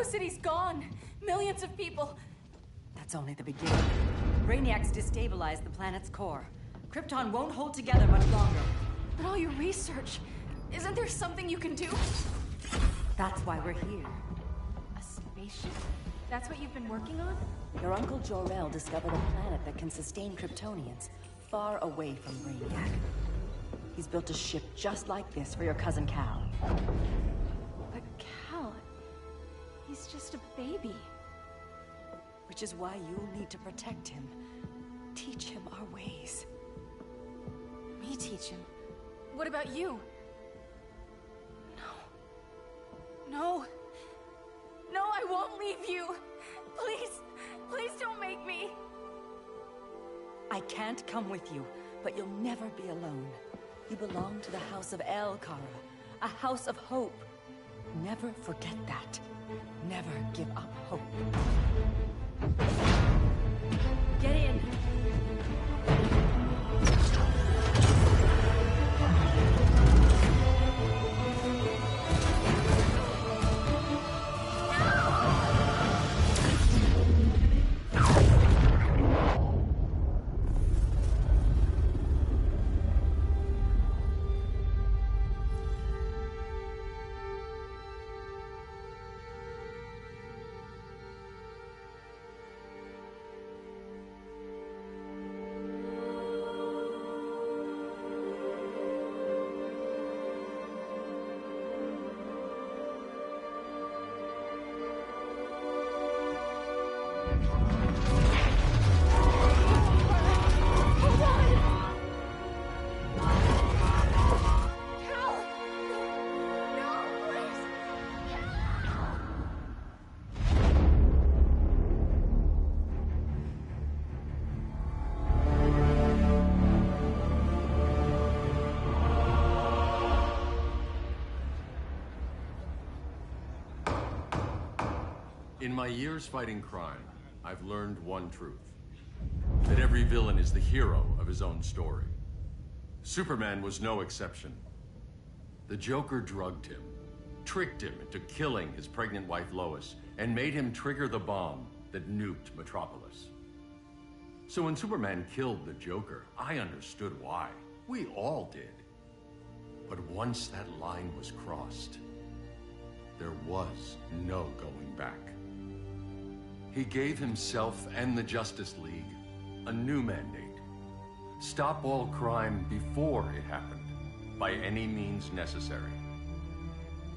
Argo City's gone. Millions of people. That's only the beginning. Brainiac's destabilized the planet's core. Krypton won't hold together much longer. But all your research, isn't there something you can do? That's why we're here. A spaceship? That's what you've been working on? Your Uncle Jor-El discovered a planet that can sustain Kryptonians, far away from Brainiac. He's built a ship just like this for your cousin Cal. But Cal... he's just a baby. Which is why you'll need to protect him. Teach him our ways. Me teach him? What about you? No. No, I won't leave you. Please, please don't make me. I can't come with you, but you'll never be alone. You belong to the House of El, Kara. A house of hope. Never forget that. Never give up hope. Get in. In my years fighting crime, I've learned one truth. That every villain is the hero of his own story. Superman was no exception. The Joker drugged him, tricked him into killing his pregnant wife Lois, and made him trigger the bomb that nuked Metropolis. So when Superman killed the Joker, I understood why. We all did. But once that line was crossed, there was no going back. He gave himself and the Justice League a new mandate. Stop all crime before it happened, by any means necessary.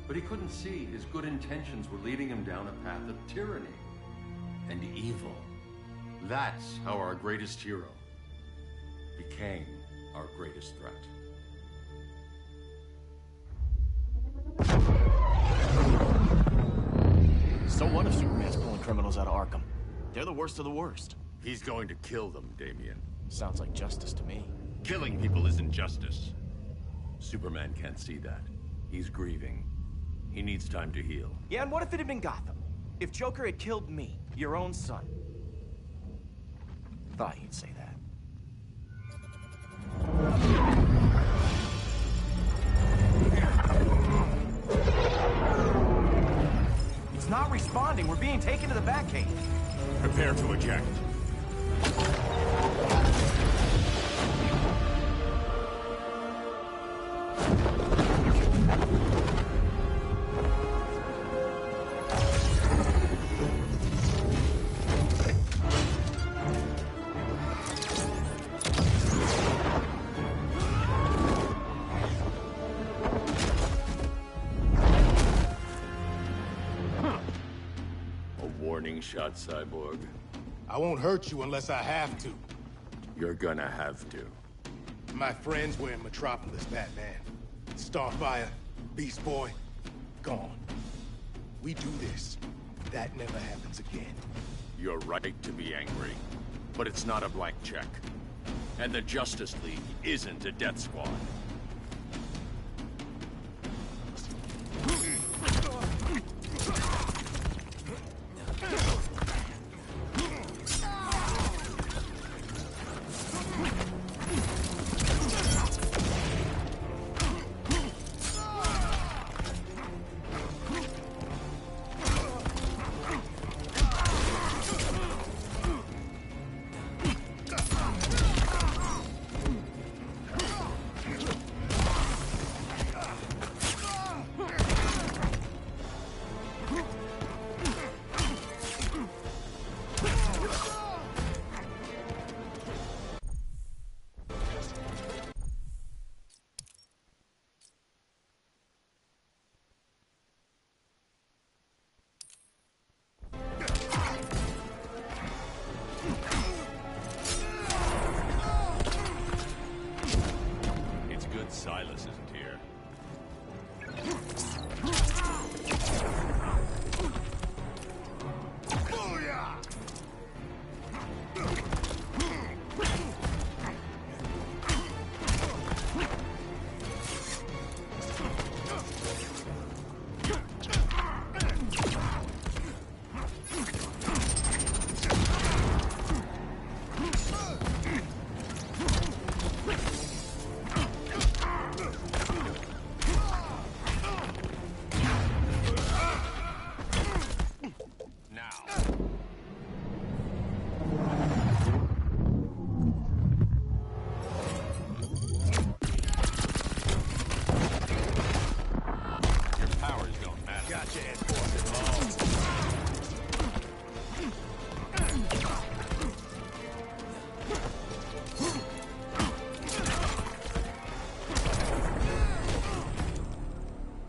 But he couldn't see his good intentions were leading him down a path of tyranny and evil. That's how our greatest hero became our greatest threat. So what if Superman's pulling criminals out of Arkham? They're the worst of the worst. He's going to kill them, Damian. Sounds like justice to me. Killing people isn't justice. Superman can't see that. He's grieving. He needs time to heal. Yeah, and what if it had been Gotham? If Joker had killed me, your own son? Thought you'd say that. It's not responding. We're being taken to the Batcave. Prepare to eject. Shot, Cyborg. I won't hurt you unless I have to. You're gonna have to. My friends were in Metropolis, Batman. Starfire, Beast Boy, gone. We do this. That never happens again. You're right to be angry, but it's not a blank check. And the Justice League isn't a death squad. Silas isn't here.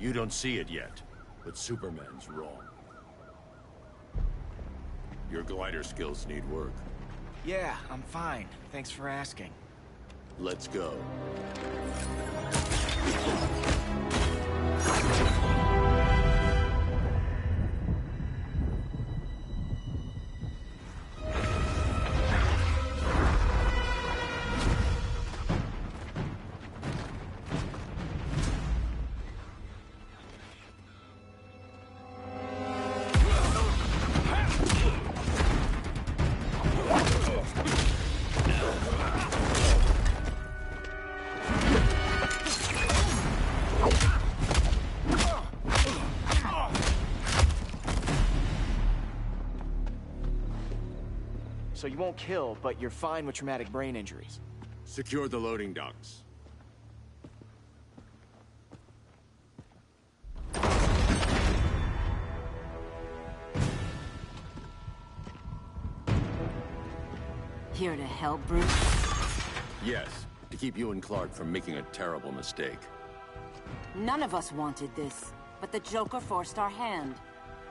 You don't see it yet, but Superman's wrong. Your glider skills need work. Yeah, I'm fine. Thanks for asking. Let's go. So you won't kill, but you're fine with traumatic brain injuries. Secure the loading docks. Here to help, Bruce? Yes, to keep you and Clark from making a terrible mistake. None of us wanted this, but the Joker forced our hand.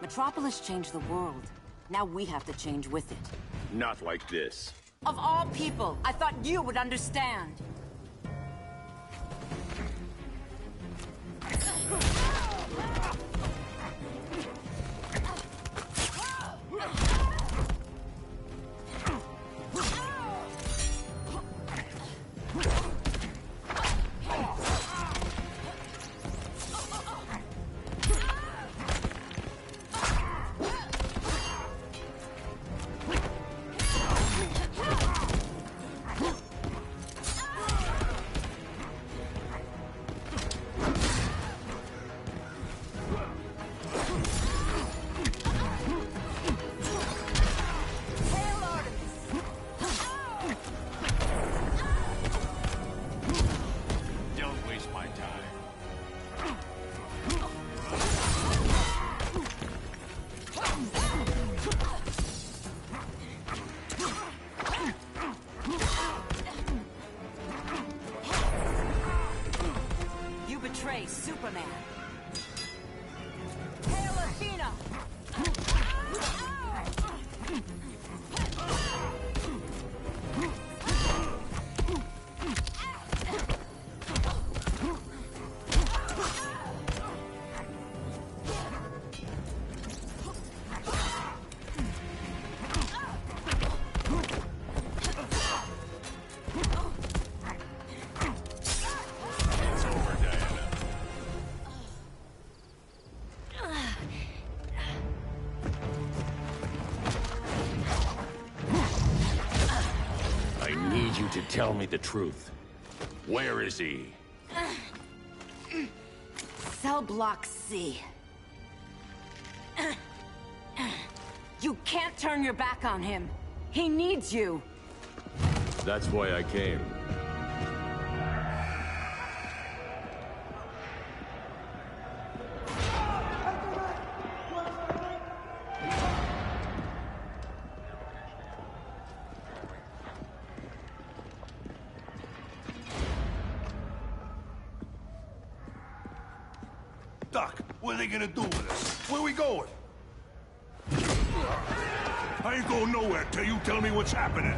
Metropolis changed the world. Now we have to change with it. Not like this. Of all people, I thought you would understand. Superman. Hail Athena! To tell me the truth. Where is he? Cell Block C. You can't turn your back on him. He needs you. That's why I came. Doc, what are they gonna do with us? Where we going? I ain't going nowhere till you tell me what's happening.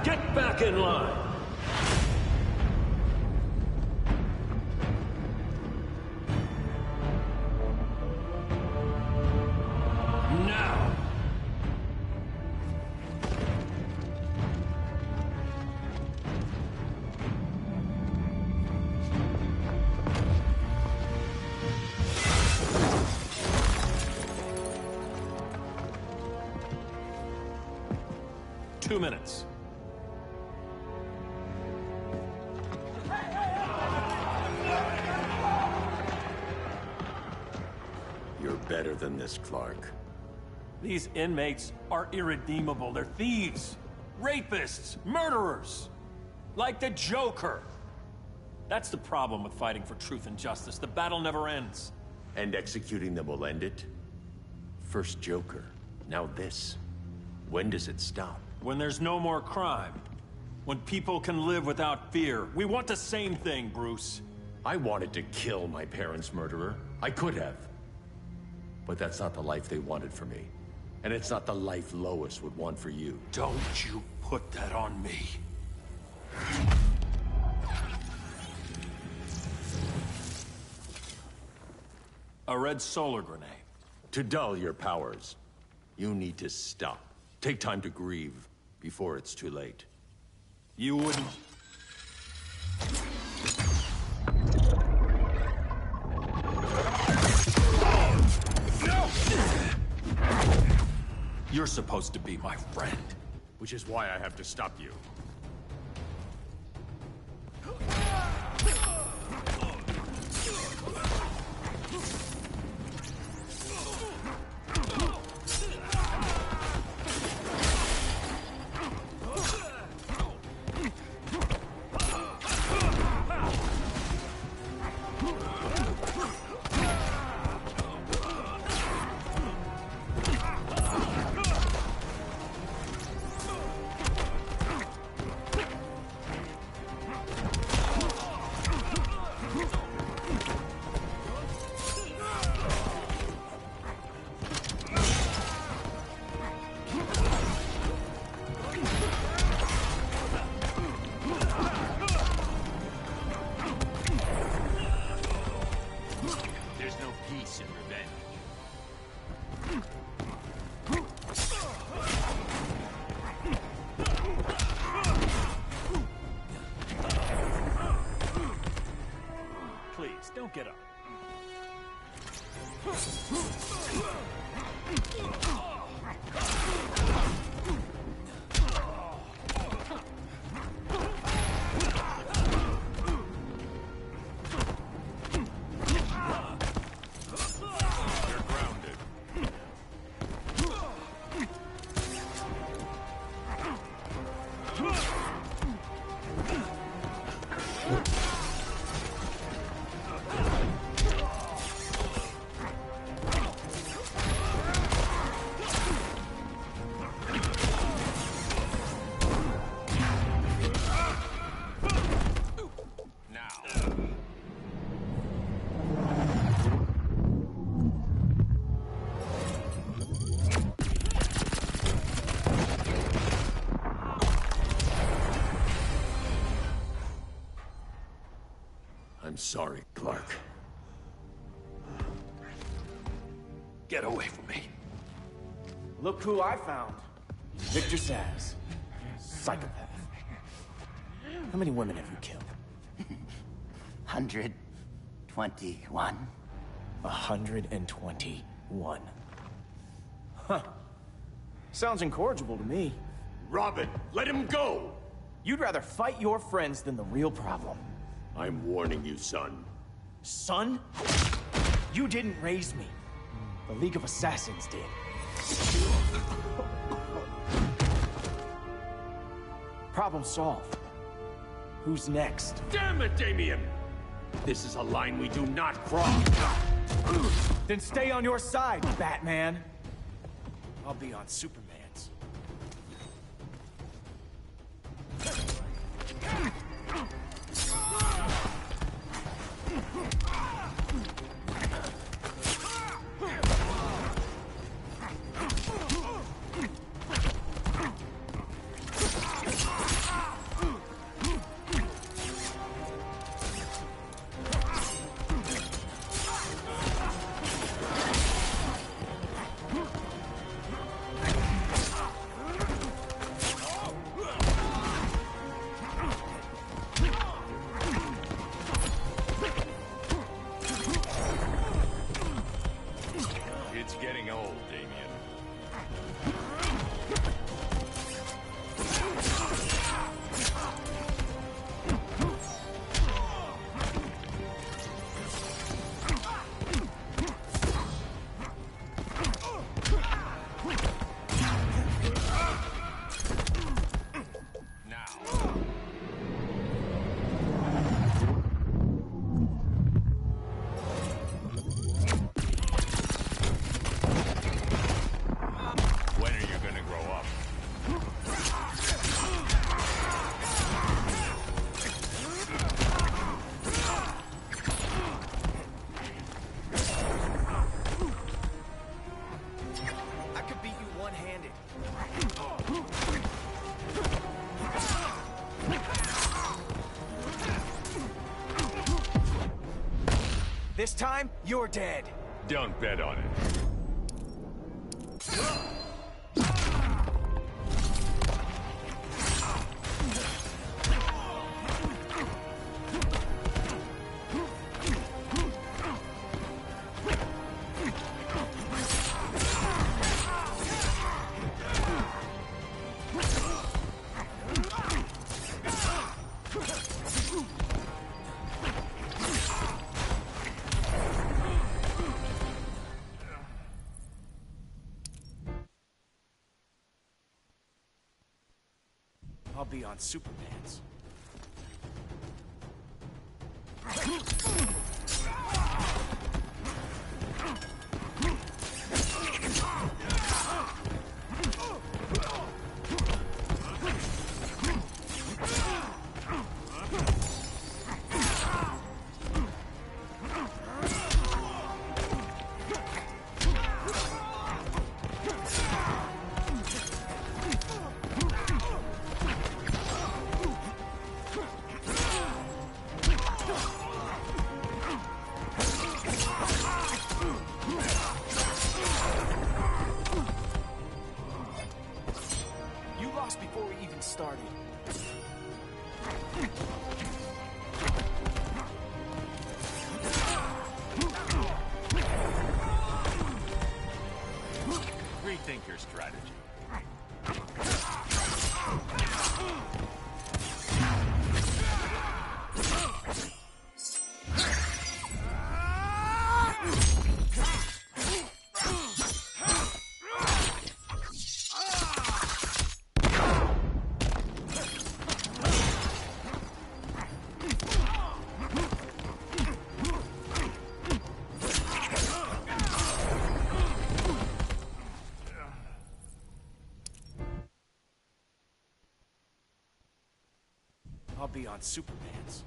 Get back in line! 2 minutes. You're better than this, Clark. These inmates are irredeemable. They're thieves, rapists, murderers. Like the Joker. That's the problem with fighting for truth and justice. The battle never ends. And executing them will end it? First Joker, now this. When does it stop? When there's no more crime. When people can live without fear. We want the same thing, Bruce. I wanted to kill my parents' murderer. I could have. But that's not the life they wanted for me. And it's not the life Lois would want for you. Don't you put that on me. A red solar grenade. To dull your powers, you need to stop. Take time to grieve before it's too late. You wouldn't... No! You're supposed to be my friend. Which is why I have to stop you. Please, don't get up. I'm sorry, Clark. Get away from me. Look who I found. Victor Zsasz. Psychopath. How many women have you killed? 121. 121. Huh. Sounds incorrigible to me. Robin, let him go! You'd rather fight your friends than the real problem. I'm warning you, son. Son? You didn't raise me. The League of Assassins did. Problem solved. Who's next? Damn it, Damien! This is a line we do not cross. Then stay on your side, Batman. I'll be on Superman's. This time, you're dead. Don't bet on it. I'll be on Superpants. Before we even started. Rethink your strategy. I'll be on Superpants.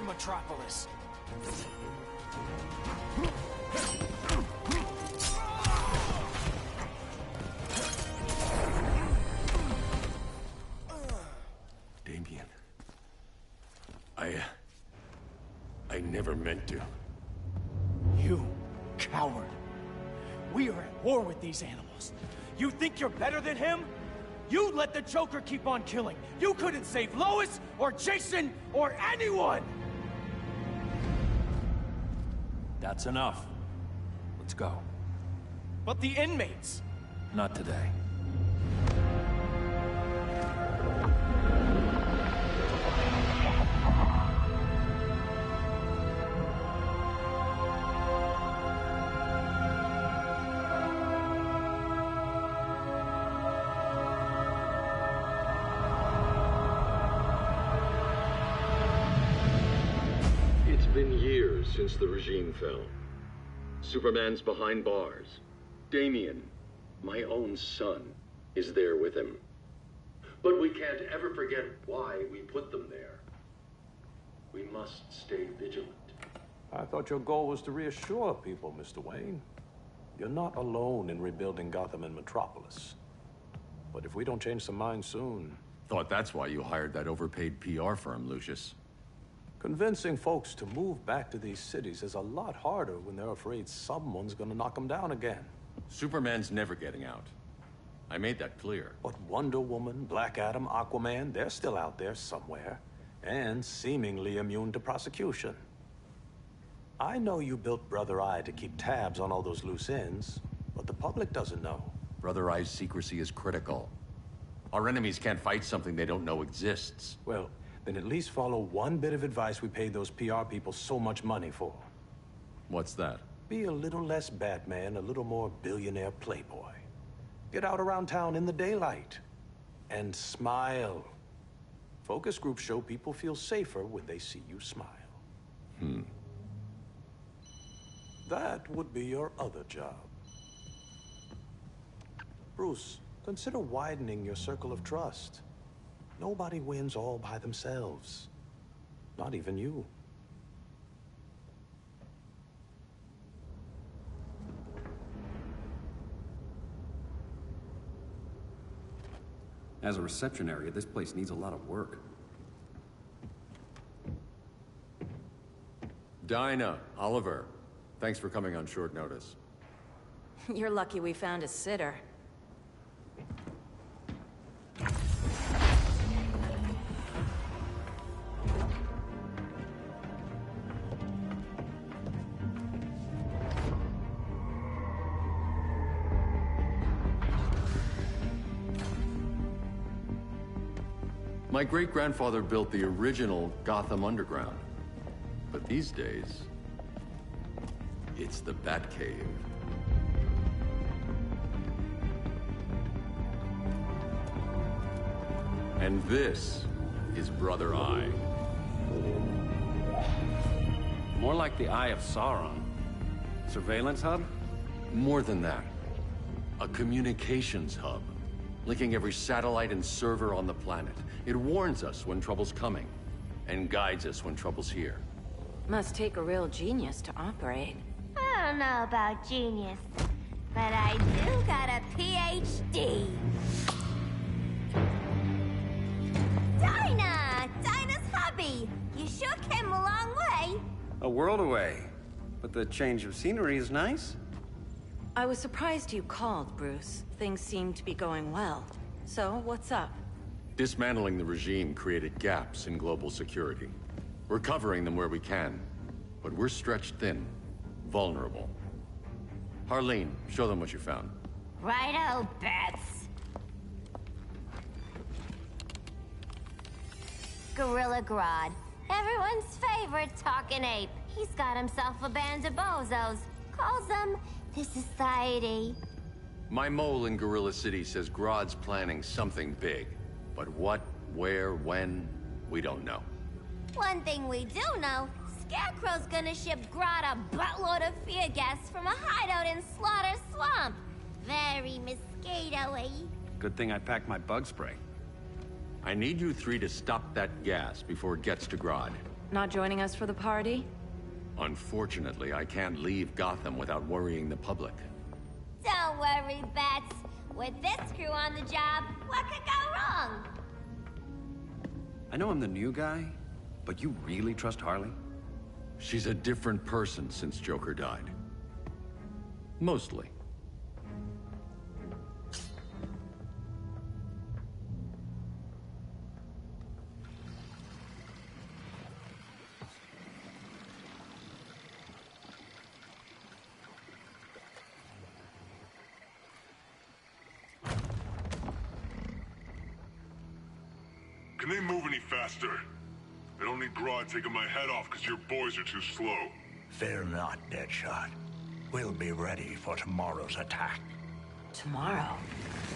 Metropolis. Damien. I never meant to. You coward. We are at war with these animals. You think you're better than him? You let the Joker keep on killing. You couldn't save Lois, or Jason, or anyone! That's enough. Let's go. But the inmates! Not today. since the regime fell. Superman's behind bars. Damian, my own son, is there with him. But we can't ever forget why we put them there. We must stay vigilant. I thought your goal was to reassure people, Mr. Wayne. You're not alone in rebuilding Gotham and Metropolis. But if we don't change some minds soon... Thought that's why you hired that overpaid PR firm, Lucius. Convincing folks to move back to these cities is a lot harder when they're afraid someone's gonna knock them down again. Superman's never getting out. I made that clear. But Wonder Woman, Black Adam, Aquaman, they're still out there somewhere. And seemingly immune to prosecution. I know you built Brother Eye to keep tabs on all those loose ends, but the public doesn't know. Brother Eye's secrecy is critical. Our enemies can't fight something they don't know exists. Well, then at least follow one bit of advice we paid those PR people so much money for. What's that? Be a little less Batman, a little more billionaire playboy. Get out around town in the daylight. And smile. Focus groups show people feel safer when they see you smile. That would be your other job. Bruce, consider widening your circle of trust. Nobody wins all by themselves. Not even you. As a reception area, this place needs a lot of work. Dinah, Oliver, thanks for coming on short notice. You're lucky we found a sitter. My great-grandfather built the original Gotham Underground. But these days, it's the Batcave. And this is Brother Eye. More like the Eye of Sauron. Surveillance hub? More than that. A communications hub, linking every satellite and server on the planet. It warns us when trouble's coming, and guides us when trouble's here. Must take a real genius to operate. I don't know about genius, but I do got a PhD. Dinah's hubby! You sure came a long way. A world away. But the change of scenery is nice. I was surprised you called, Bruce. Things seem to be going well. So, what's up? Dismantling the regime created gaps in global security. We're covering them where we can, but we're stretched thin, vulnerable. Harleen, show them what you found. Righto, Bats. Gorilla Grodd. Everyone's favorite talking ape. He's got himself a band of bozos. Calls them the Society. My mole in Gorilla City says Grodd's planning something big. But what, where, when, we don't know. One thing we do know, Scarecrow's gonna ship Grodd a buttload of fear gas from a hideout in Slaughter Swamp. Very mosquito-y. Good thing I packed my bug spray. I need you three to stop that gas before it gets to Grodd. Not joining us for the party? Unfortunately, I can't leave Gotham without worrying the public. Don't worry, Bats. With this crew on the job, what could go wrong? I know I'm the new guy, but you really trust Harley? She's a different person since Joker died. Mostly. Can they move any faster? I don't need Grodd taking my head off because your boys are too slow. Fear not, Deadshot. We'll be ready for tomorrow's attack. Tomorrow?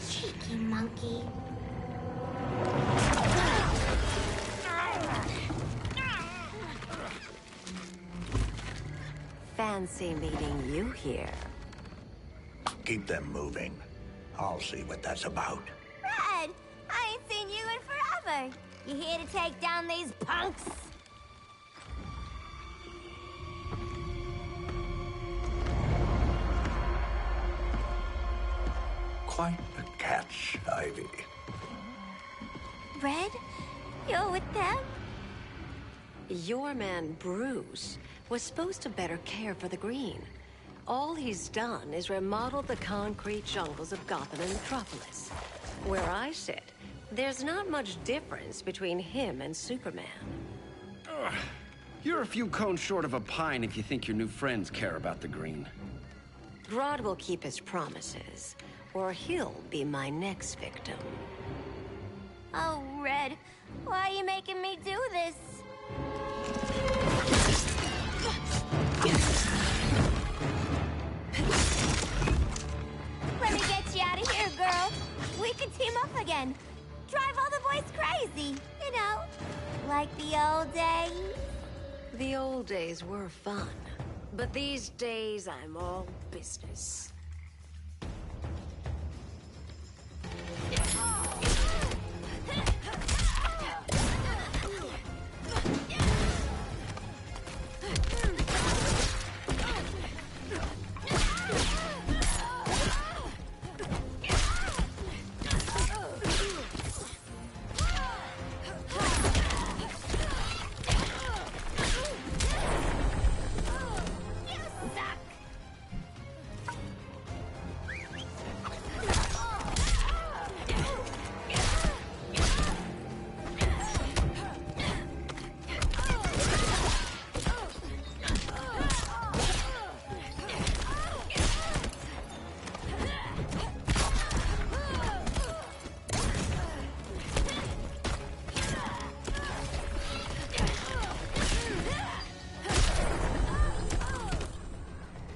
Cheeky monkey. fancy meeting you here. Keep them moving. I'll see what that's about. Red, I ain't seen you in forever. You here to take down these punks? Quite the catch, Ivy. Red, you're with them? Your man, Bruce, was supposed to better care for the Green. All he's done is remodel the concrete jungles of Gotham and Metropolis. Where I sit, there's not much difference between him and Superman. You're a few cones short of a pine if you think your new friends care about the Green. Grodd will keep his promises, or he'll be my next victim. Oh, Red, why are you making me do this? Let me get you out of here, girl. We can team up again. Drive all the boys crazy, you know, like the old days. The old days were fun, but these days I'm all business.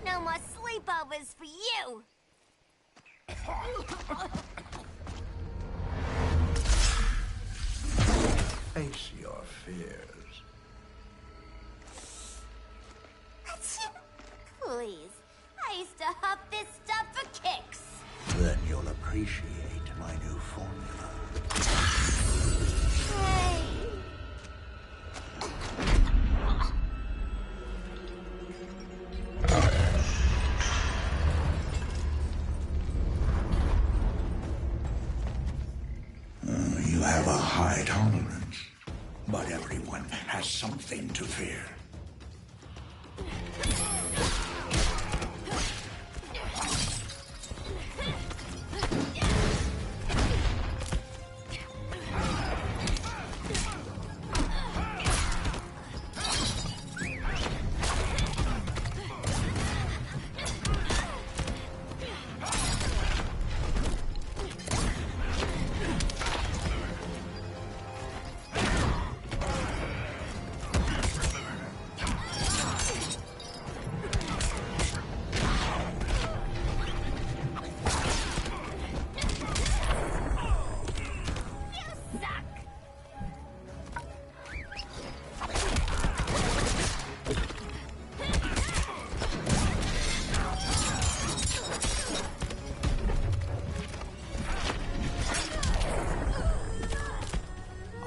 No more sleepovers for you. Face your fears. Please, I used to huff this stuff for kicks. Then you'll appreciate my new formula. Hey. You have a high tolerance, but everyone has something to fear.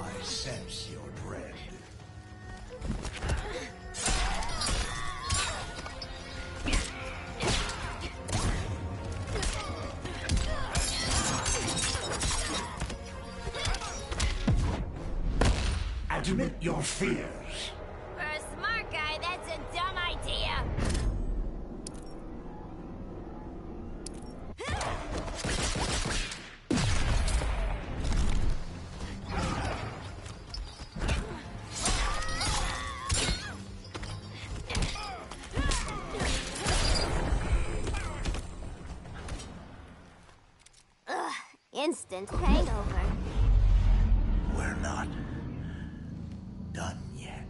I sense your dread. Admit your fears. For a smart guy, that's a dumb idea. Ugh, instant hangover. We're not done yet.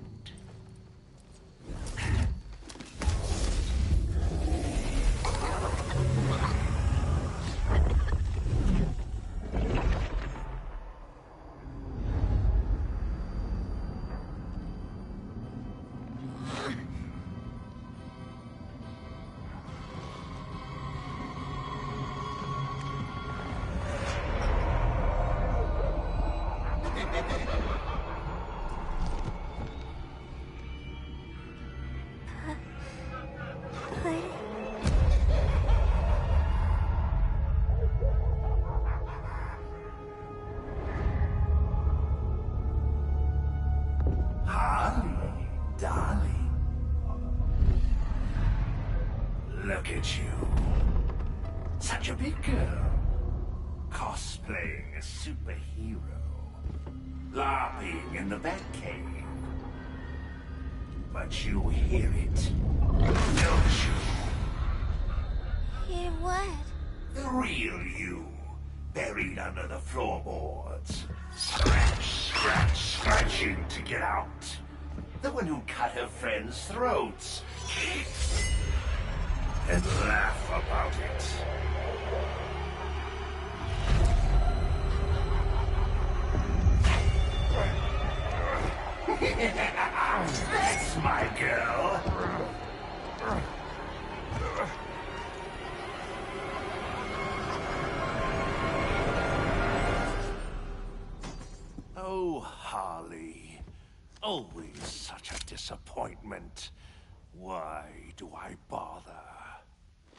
at you. Such a big girl. Cosplaying a superhero. LARPing in the Batcave. But you hear it, don't you? Hear what? The real you, buried under the floorboards. Scratch, scratch, scratching to get out. The one who cut her friends' throats. And laugh about it. That's my girl. Oh, Harley. Always such a disappointment. Why do I bother?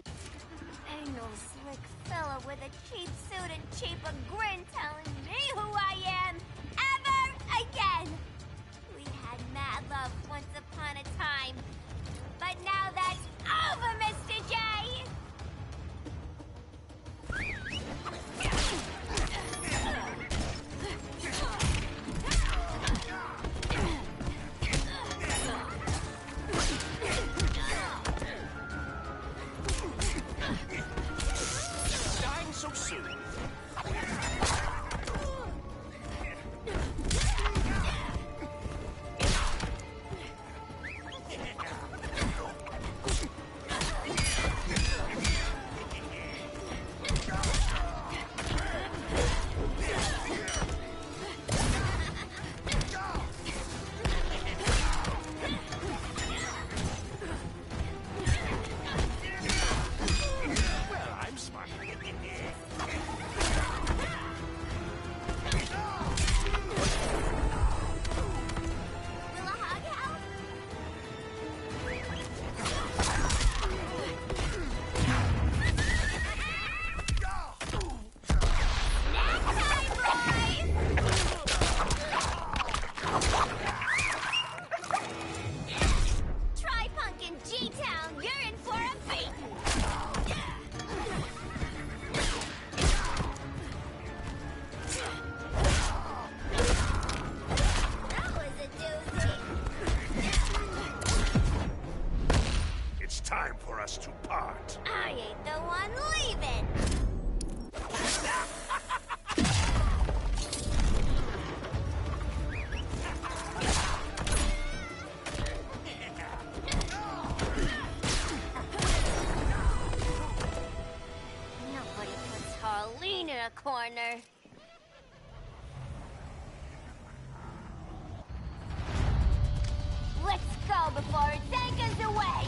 Ain't no slick fella with a cheap suit and cheaper grin telling me who I am ever again. We had mad love once upon a time, but now that's over, Mr. J. Dying so soon. To part. I ain't the one leaving. Nobody puts Harleen in a corner. Let's go before it takes us away.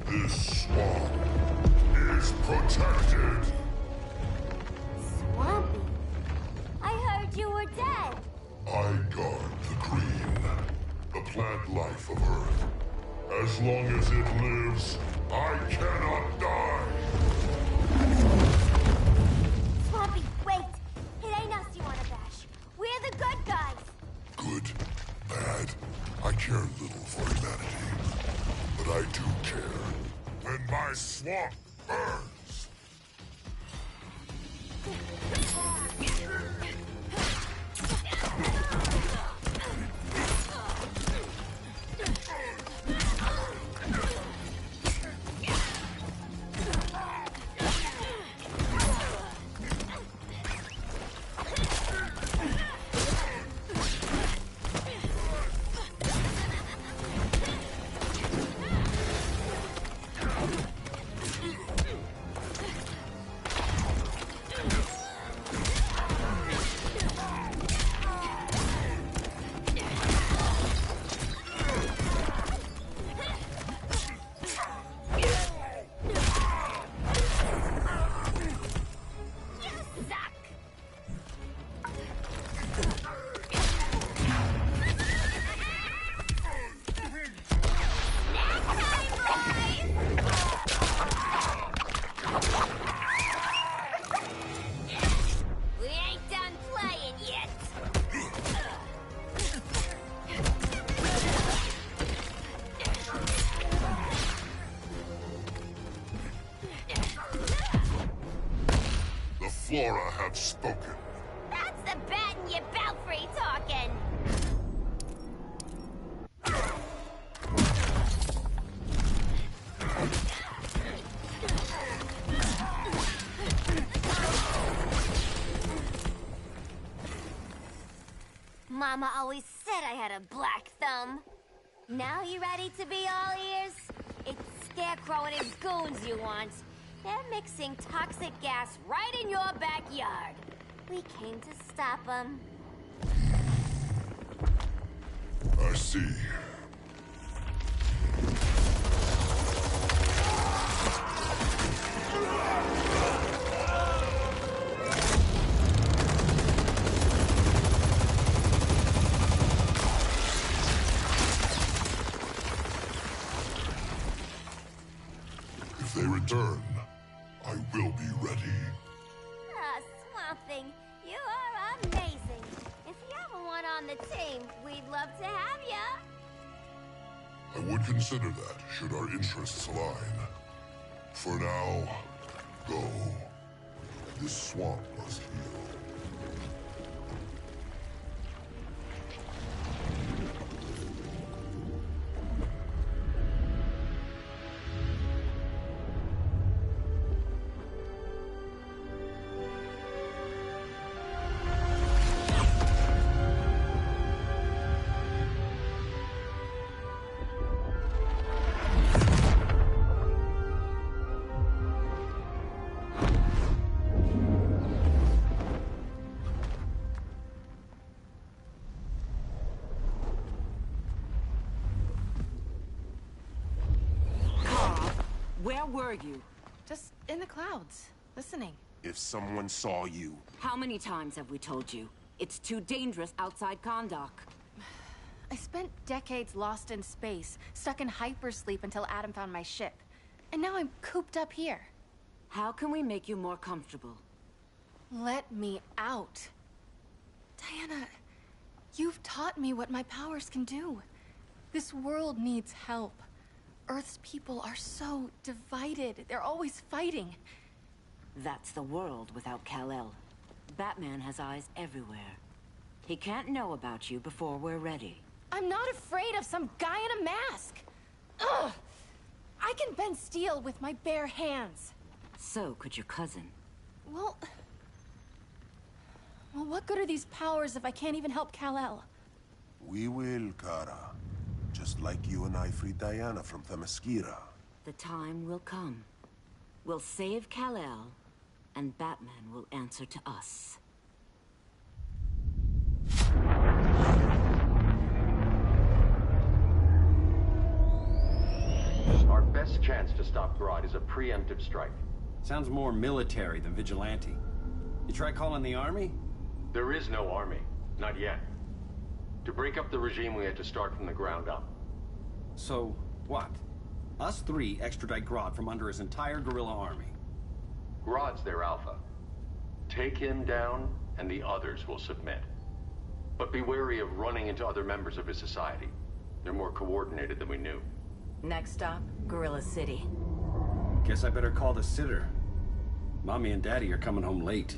This swamp is protected. Swampy? I heard you were dead. I guard the green, the plant life of Earth. As long as it lives, I cannot die. Swampy, wait. It ain't us you wanna bash. We're the good guys. Good, bad, I care little for humanity. But I do care. When my swamp burns. flora have spoken. That's the bat in your belfry talking! Mama always said I had a black thumb. Now you ready to be all ears? It's Scarecrow and his goons you want. They're mixing toxic gas right in your backyard. We came to stop them. I see. If they return, I will be ready. Ah, Swamp Thing, you are amazing. If you ever want on the team, we'd love to have ya. I would consider that, should our interests align. For now, go. This swamp must heal. Where were you? Just in the clouds, listening. If someone saw you... How many times have we told you? It's too dangerous outside Kahndaq. I spent decades lost in space, stuck in hypersleep until Adam found my ship. And now I'm cooped up here. How can we make you more comfortable? Let me out. Diana, you've taught me what my powers can do. This world needs help. Earth's people are so divided. They're always fighting. That's the world without Kal-El. Batman has eyes everywhere. He can't know about you before we're ready. I'm not afraid of some guy in a mask. Ugh! I can bend steel with my bare hands. So could your cousin. Well, what good are these powers if I can't even help Kal-El? We will, Kara. Just like you and I freed Diana from Themyscira. The time will come. We'll save Kal-El, and Batman will answer to us. Our best chance to stop Grodd is a preemptive strike. Sounds more military than vigilante. You try calling the army? There is no army. Not yet. To break up the regime, we had to start from the ground up. So, what? Us three extradite Grodd from under his entire guerrilla army. Grodd's their alpha. Take him down, and the others will submit. But be wary of running into other members of his society. They're more coordinated than we knew. Next stop, Gorilla City. Guess I better call the sitter. Mommy and Daddy are coming home late.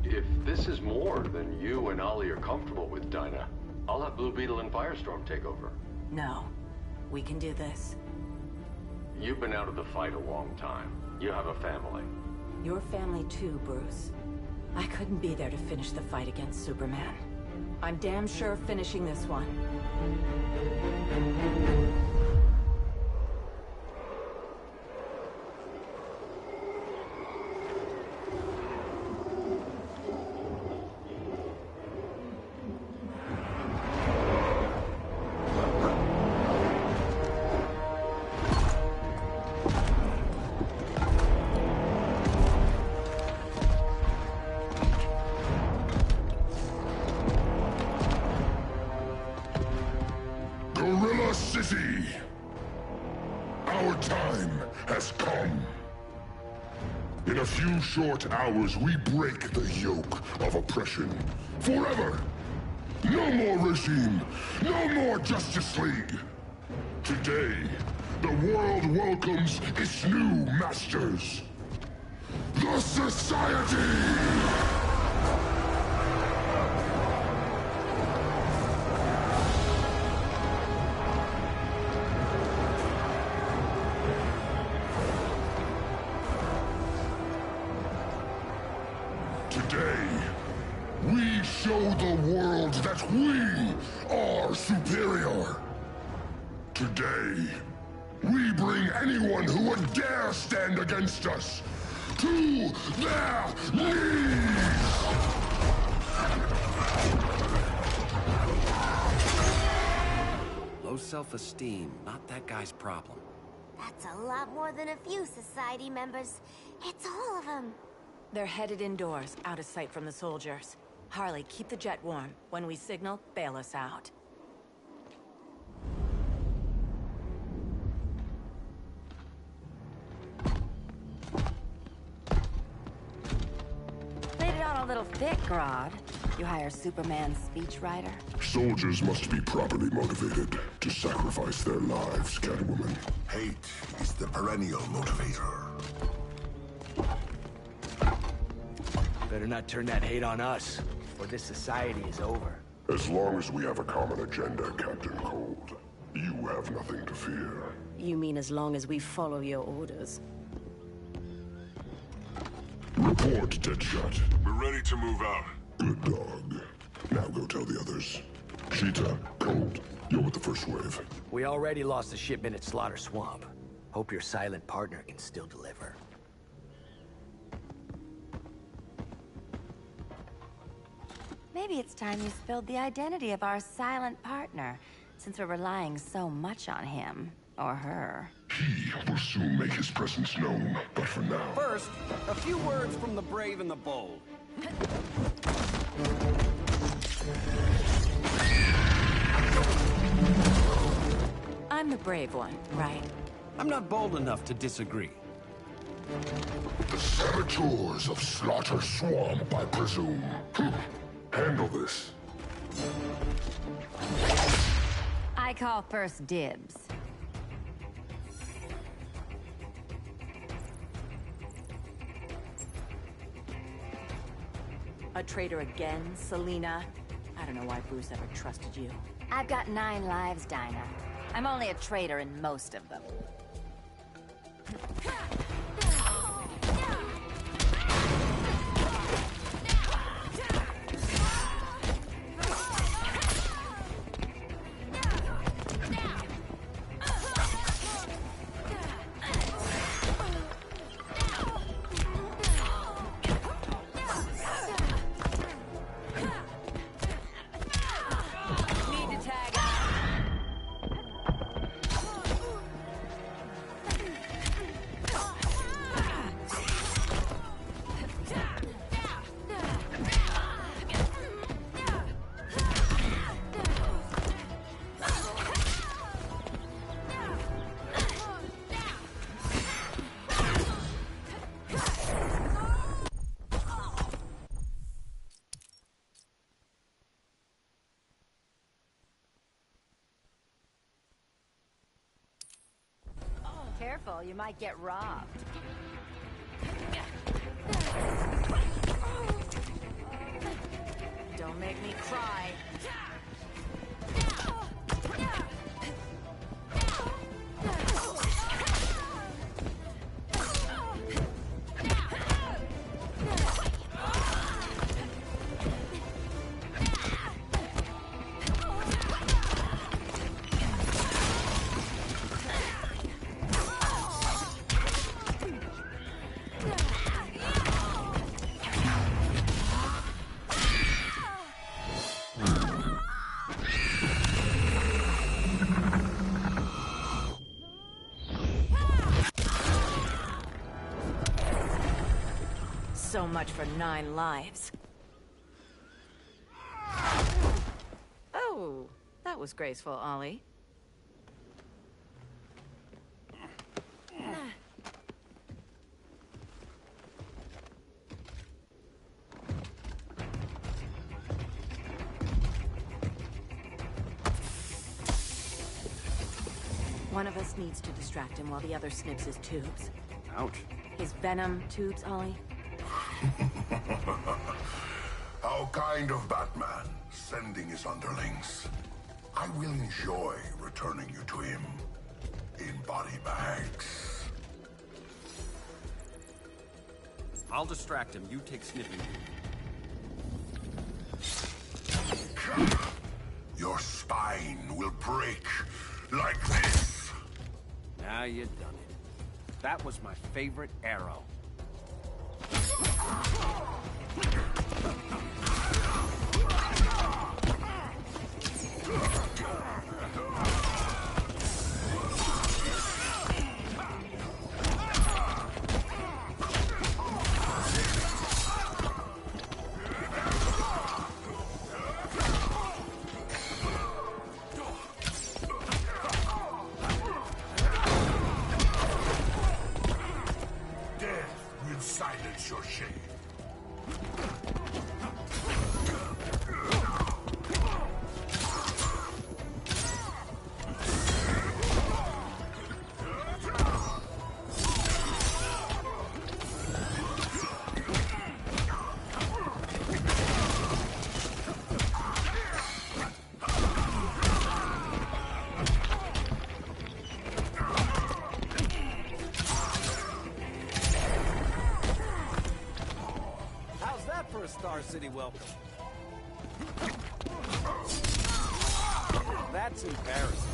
If this is more than you and Ollie are comfortable with, Dinah, I'll have Blue Beetle and Firestorm take over. No. We can do this. You've been out of the fight a long time. You have a family. Your family too, Bruce. I couldn't be there to finish the fight against Superman. I'm damn sure finishing this one. Gorilla City! Our time has come. In a few short hours, we break the yoke of oppression. Forever! No more regime! No more Justice League! Today, the world welcomes its new masters. the Society! Today, we show the world that we are superior. Today, we bring anyone who would dare stand against us to their knees! Low self-esteem, not that guy's problem. That's a lot more than a few Society members. It's all of them. They're headed indoors, out of sight from the soldiers. Harley, keep the jet warm. When we signal, bail us out. Laid it on a little thick, Grodd. You hire Superman's speechwriter? Soldiers must be properly motivated to sacrifice their lives, Catwoman. Hate is the perennial motivator. Better not turn that hate on us, or this society is over. As long as we have a common agenda, Captain Cold, you have nothing to fear. You mean as long as we follow your orders? Report, Deadshot. We're ready to move out. Good dog. Now go tell the others. Cheetah, Cold, you're with the first wave. We already lost a shipment at Slaughter Swamp. Hope your silent partner can still deliver. Maybe it's time you spilled the identity of our silent partner, since we're relying so much on him. Or her. He will soon make his presence known, but for now... First, a few words from the brave and the bold. I'm the brave one, right? I'm not bold enough to disagree. The saboteurs of Slaughter Swamp, I presume. Handle this. I call first dibs. A traitor again, Selina? I don't know why Bruce ever trusted you. I've got 9 lives, Dinah. I'm only a traitor in most of them. Careful, you might get robbed. Don't make me cry. So much for 9 lives. Oh, that was graceful, Ollie. One of us needs to distract him while the other snips his tubes. Ouch. His venom tubes, Ollie? How kind of Batman, sending his underlings. I will enjoy returning you to him in body bags. I'll distract him. You take sniffing. Your spine will break like this. Now you done it. That was my favorite arrow. Silence your shame. For a Star City welcome. That's embarrassing.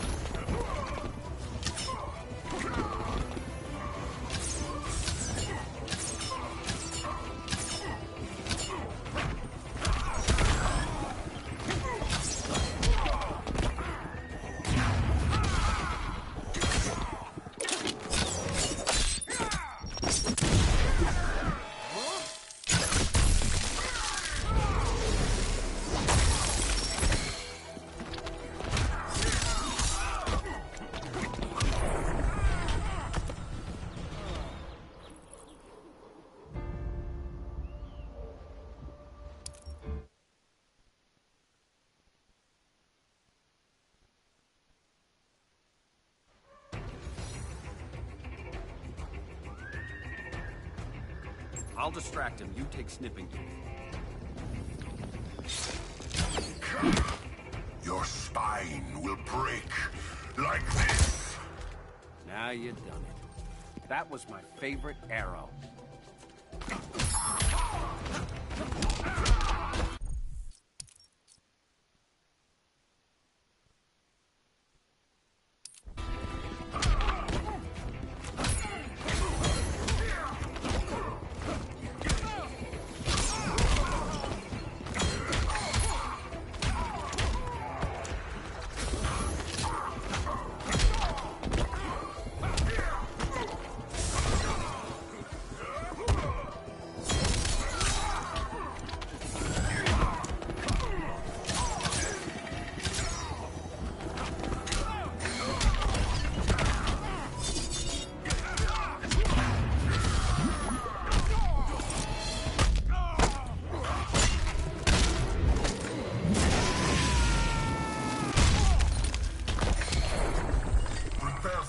I'll distract him. You take sniffing. Your spine will break like this. Now you done it. That was my favorite arrow.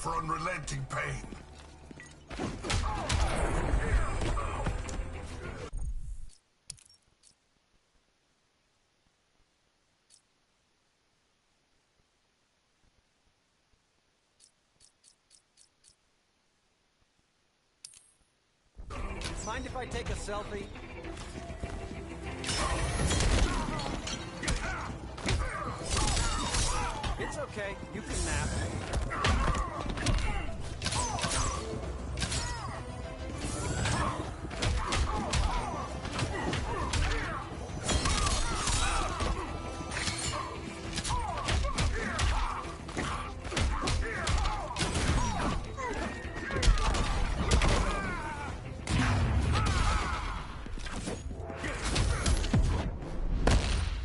Unrelenting pain. Mind if I take a selfie? It's okay. You can nap.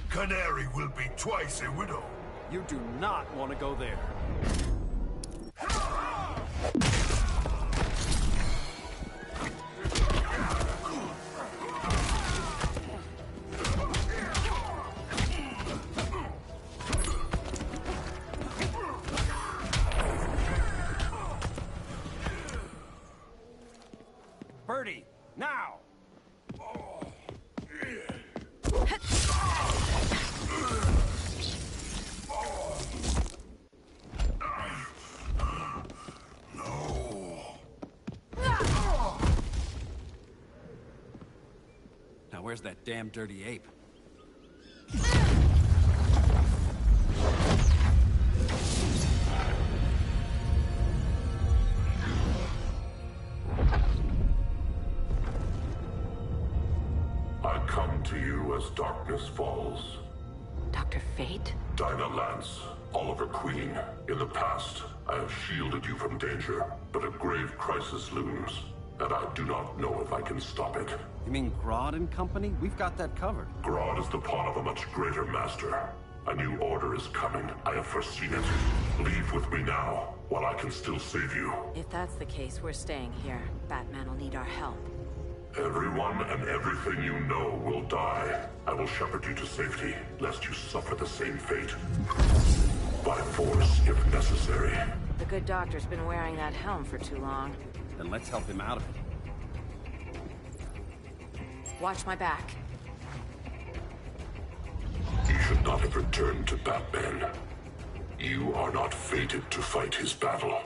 Canary will be twice a widow. You do not want to go there. Birdie, now! Now where's that damn dirty ape? I come to you as darkness falls. Dr. Fate? Dinah Lance, Oliver Queen. In the past, I have shielded you from danger, but a grave crisis looms, and I do not know if I can stop it. You mean Grodd and company? We've got that covered. Grodd is the pawn of a much greater master. A new order is coming. I have foreseen it. Leave with me now, while I can still save you. If that's the case, we're staying here. Batman will need our help. Everyone and everything you know will die. I will shepherd you to safety, lest you suffer the same fate. By force, if necessary. The good doctor's been wearing that helm for too long. Then let's help him out of it. Watch my back. You should not have returned to Batman. You are not fated to fight his battle.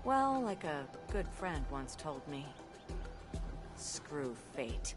Well, like a good friend once told me. Screw fate.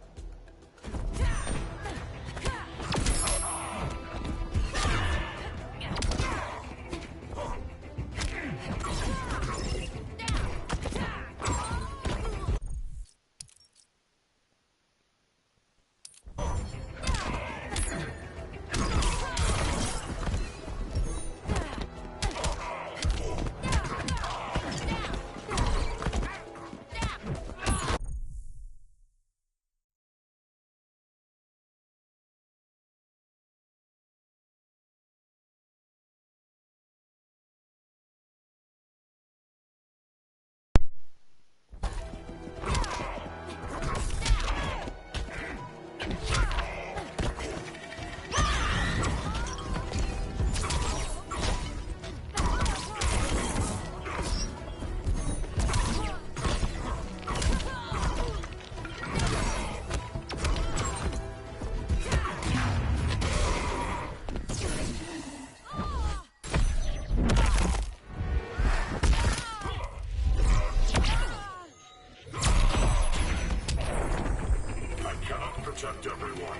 Protect everyone.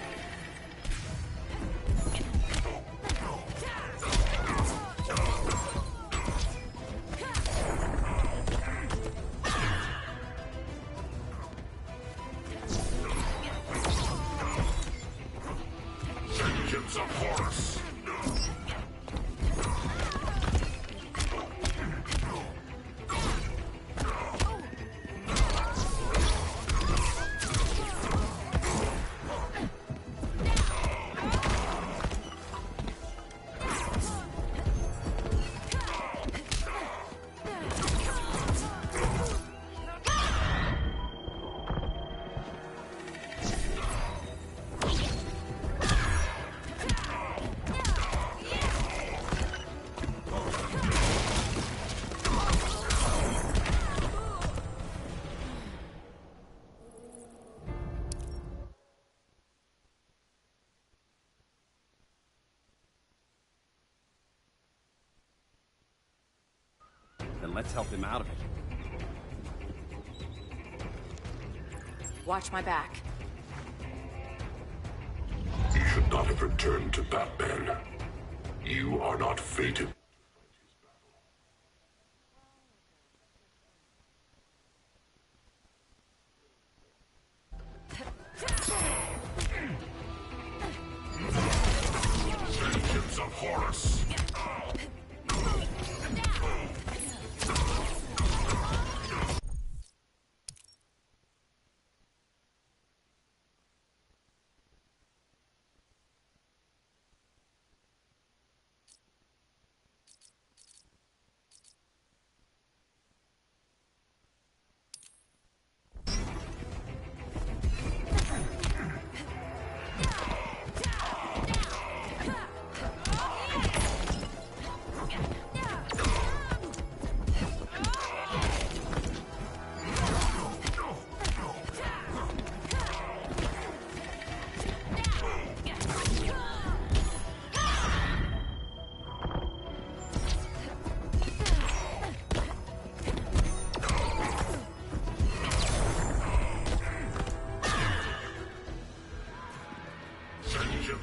Vengeance of Horus. Then let's help him out of it. Watch my back. You should not have returned to Batman. You are not fated. Vengeance of Horus.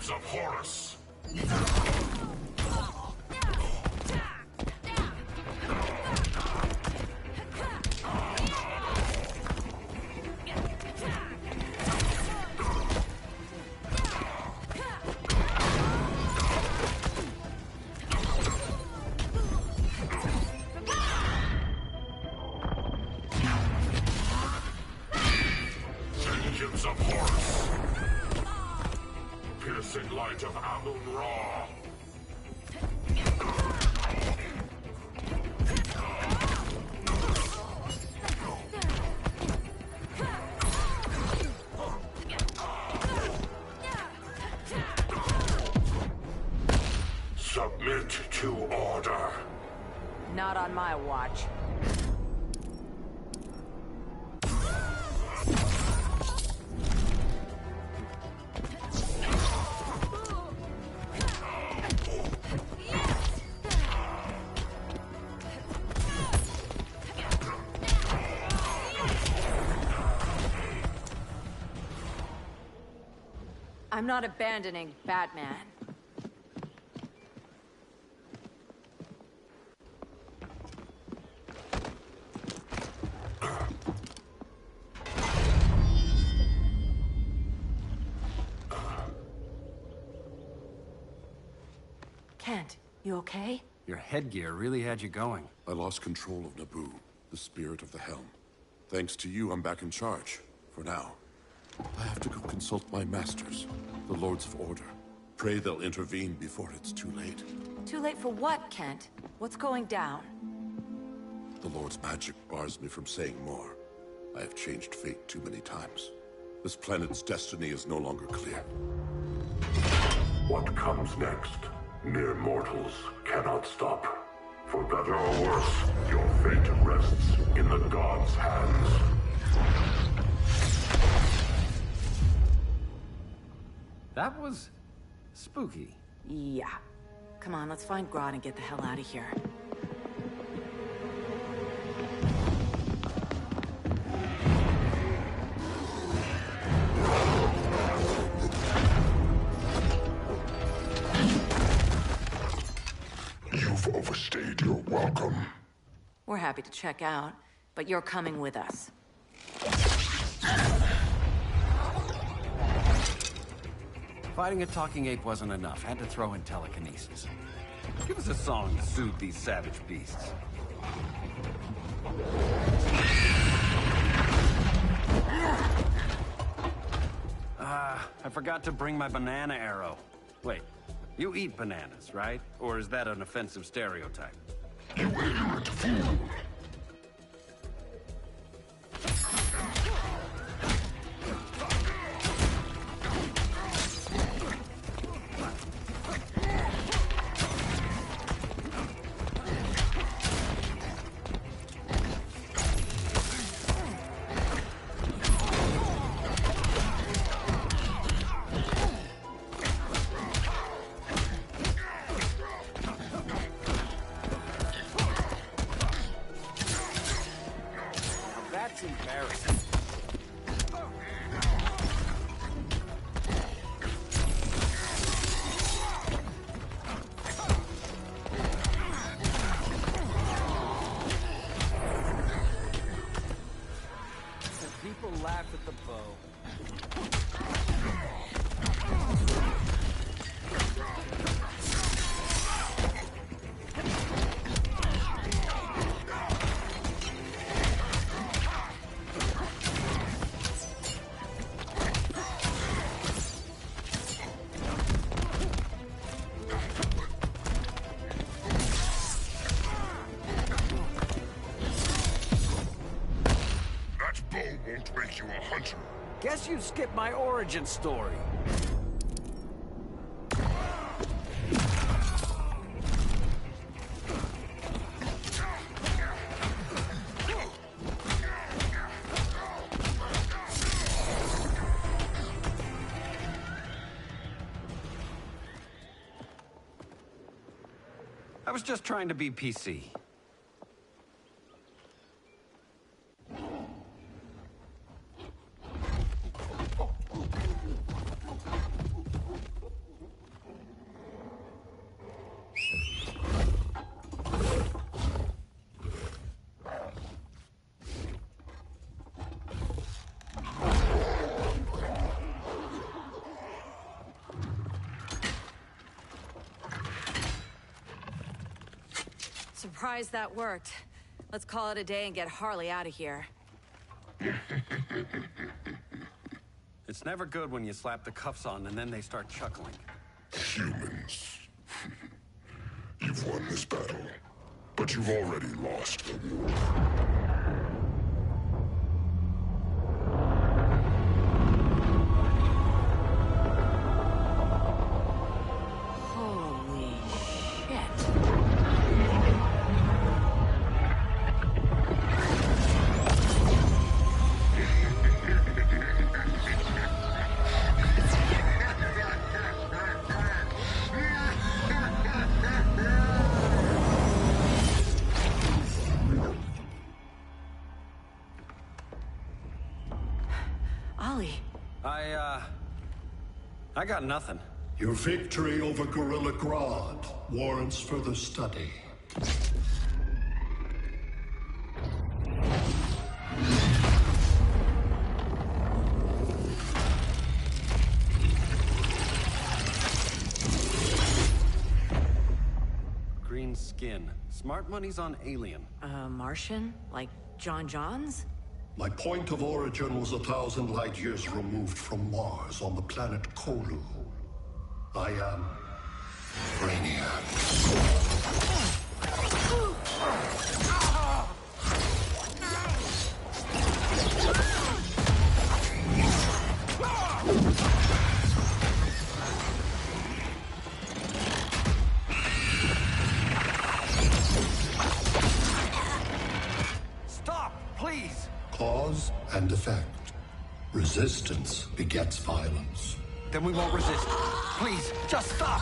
Vengeance of Horus! Vengeance of Horus! Piercing light of Amun-Ra! Submit to order. Not on my watch. I'm not abandoning Batman. Kent, you okay? Your headgear really had you going. I lost control of Naboo, the spirit of the helm. Thanks to you, I'm back in charge. For now. I have to go consult my masters, the Lords of Order. Pray they'll intervene before it's too late. Too late for what, Kent? What's going down? The Lord's magic bars me from saying more. I have changed fate too many times. This planet's destiny is no longer clear. What comes next? Mere mortals cannot stop. For better or worse, your fate rests in the gods' hands. That was spooky. Yeah. Come on, let's find Grodd and get the hell out of here. You've overstayed your welcome. We're happy to check out, but you're coming with us. Fighting a talking ape wasn't enough. Had to throw in telekinesis. Give us a song to soothe these savage beasts. I forgot to bring my banana arrow. Wait, you eat bananas, right? Or is that an offensive stereotype? You ignorant fool! That's embarrassing. People laugh at the bow. That bow won't make you a hunter. Guess you skipped my origin story. I was just trying to be PC. surprised that worked. Let's call it a day and get Harley out of here. It's never good when you slap the cuffs on and then they start chuckling. Humans. You've won this battle, but you've already lost the war. Holy shit. Ollie. I got nothing. Your victory over Gorilla Grodd warrants further study. Green skin. Smart money's on alien. Martian? Like John Johns? My point of origin was 1,000 light years removed from Mars on the planet Kolu. I am Brainiac. Stop, please! Cause and effect. Resistance begets violence. Then we won't resist. Please, just stop!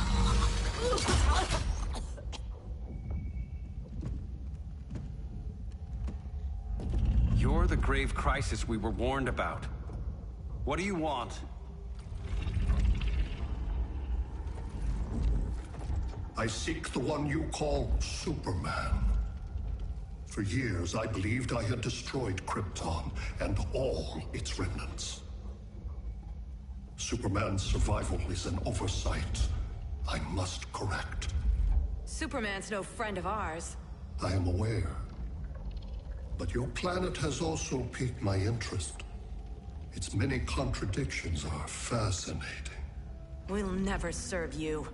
You're the grave crisis we were warned about. What do you want? I seek the one you call Superman. For years, I believed I had destroyed Krypton and all its remnants. Superman's survival is an oversight I must correct. Superman's no friend of ours. I am aware. But your planet has also piqued my interest. Its many contradictions are fascinating. We'll never serve you.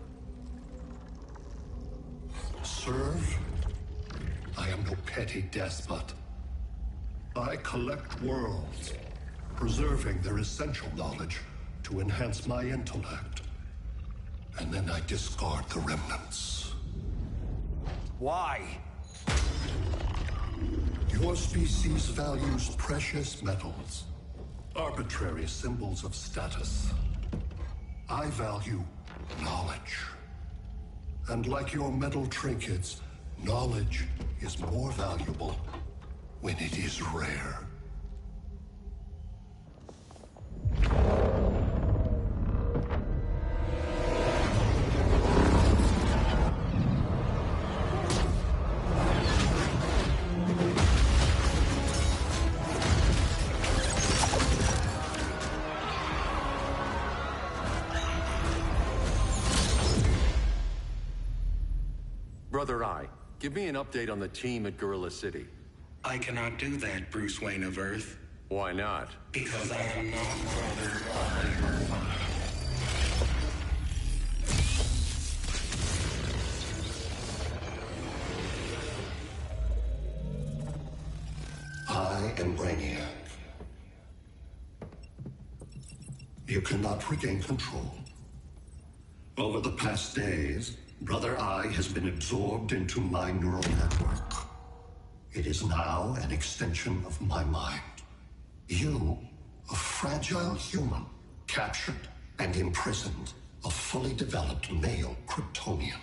Serve? I am no petty despot. I collect worlds, preserving their essential knowledge to enhance my intellect. And then I discard the remnants. Why? Your species values precious metals, arbitrary symbols of status. I value knowledge. And like your metal trinkets, knowledge is more valuable when it is rare. Brother Eye, give me an update on the team at Gorilla City. I cannot do that, Bruce Wayne of Earth. Why not? Because I am not Brother Eye. I am Brainiac. You cannot regain control. Over the past days, Brother Eye has been absorbed into my neural network. It is now an extension of my mind. You, a fragile human, captured and imprisoned a fully developed male Kryptonian.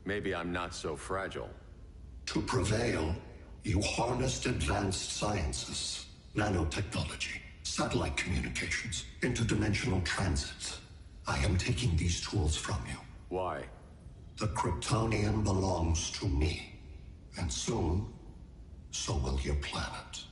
Maybe I'm not so fragile. To prevail, you harnessed advanced sciences, nanotechnology, satellite communications, interdimensional transit. I am taking these tools from you. Why? The Kryptonian belongs to me. And soon, so will your planet.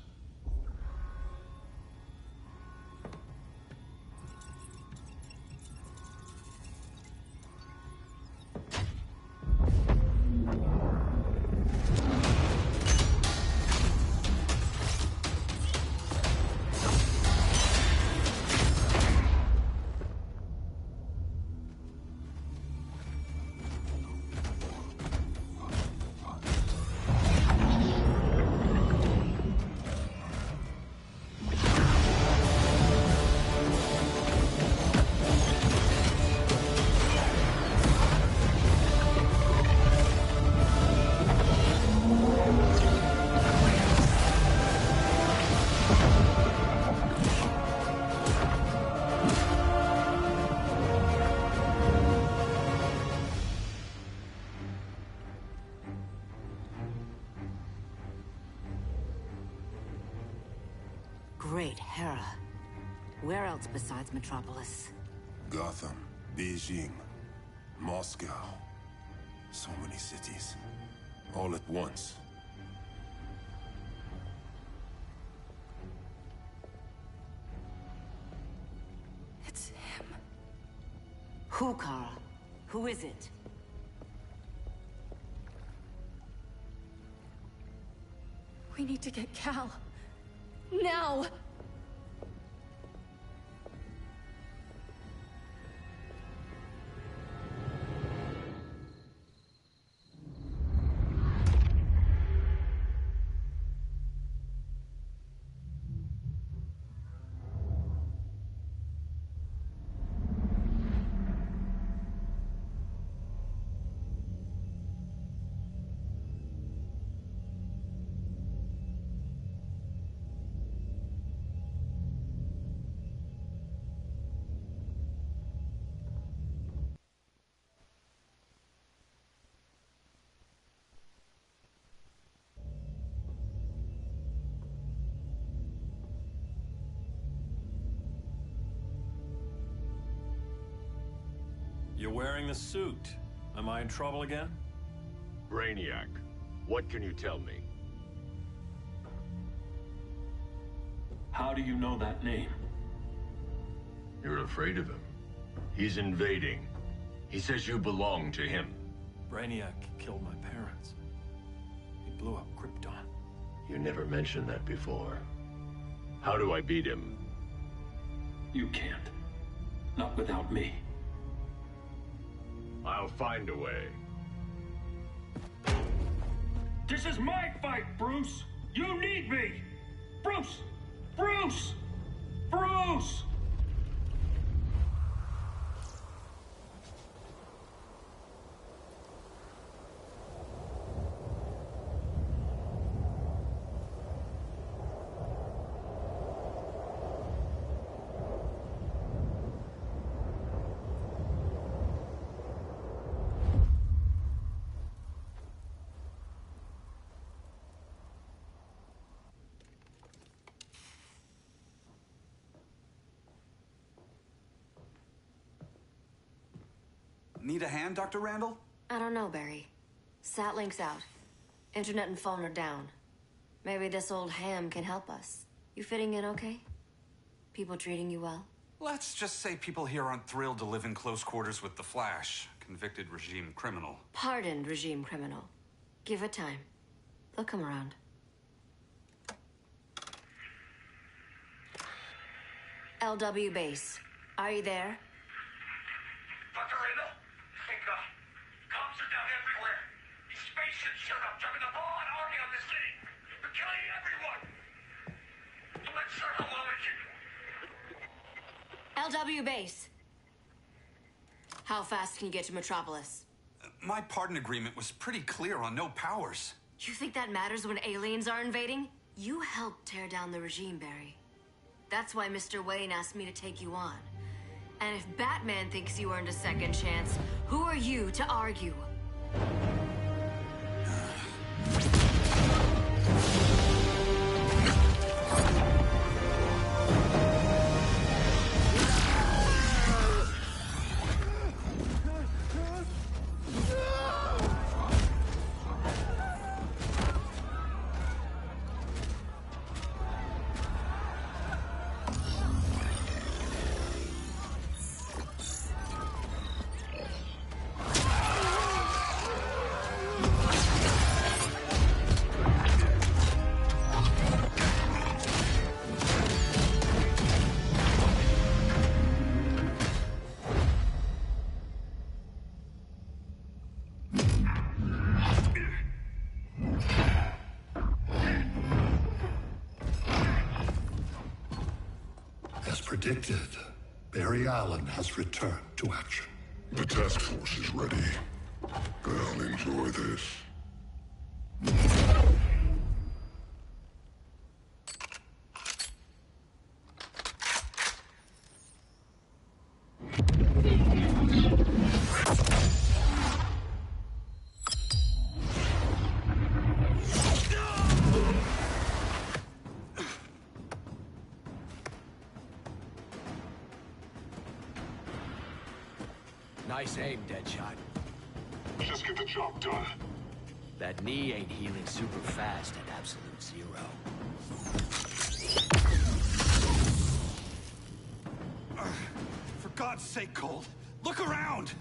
great Hera. Where else besides Metropolis? Gotham, Beijing, Moscow. So many cities. All at once. It's him. Who, Kara? Who is it? We need to get Cal. Now! You're wearing the suit. Am I in trouble again? Brainiac, what can you tell me? How do you know that name? You're afraid of him. He's invading. He says you belong to him. Brainiac killed my parents. He blew up Krypton. You never mentioned that before. How do I beat him? You can't. Not without me. I'll find a way. This is my fight, Bruce! You need me! Bruce! Bruce! Bruce! Need a hand, Dr. Randall? I don't know, Barry. Satlink's out. Internet and phone are down. Maybe this old ham can help us. You fitting in okay? People treating you well? Let's just say people here aren't thrilled to live in close quarters with the Flash, convicted regime criminal. Pardoned regime criminal. Give it time. They'll come around. LW base. Are you there? Dr. Randall? Cops are down everywhere. These spaceships showed up, driving the ball and army on this city. They're killing everyone. I'm not sure how long it can... LW base. How fast can you get to Metropolis? My pardon agreement was pretty clear on no powers. You think that matters when aliens are invading? You helped tear down the regime, Barry. That's why Mr. Wayne asked me to take you on. And if Batman thinks you earned a second chance, who are you to argue? Predicted, Barry Allen has returned to action. The task force is ready. I'll enjoy this. Nice aim, Deadshot. Just get the job done. That knee ain't healing super fast at absolute zero. For God's sake, Cold, look around!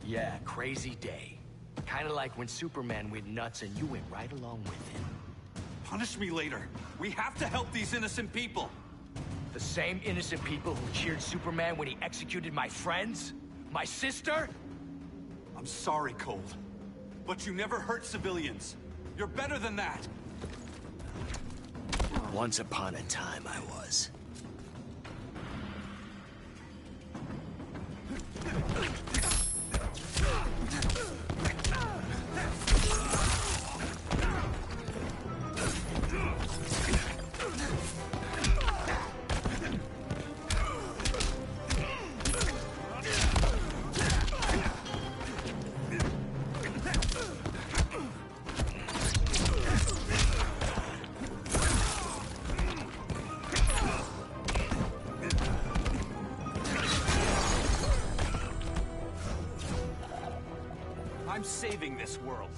Yeah, crazy day. Kinda like when Superman went nuts and you went right along with him. Punish me later. We have to help these innocent people. The same innocent people who cheered Superman when he executed my friends? My sister? I'm sorry, Cold. But you never hurt civilians. You're better than that. Once upon a time, I was. I'm saving this world.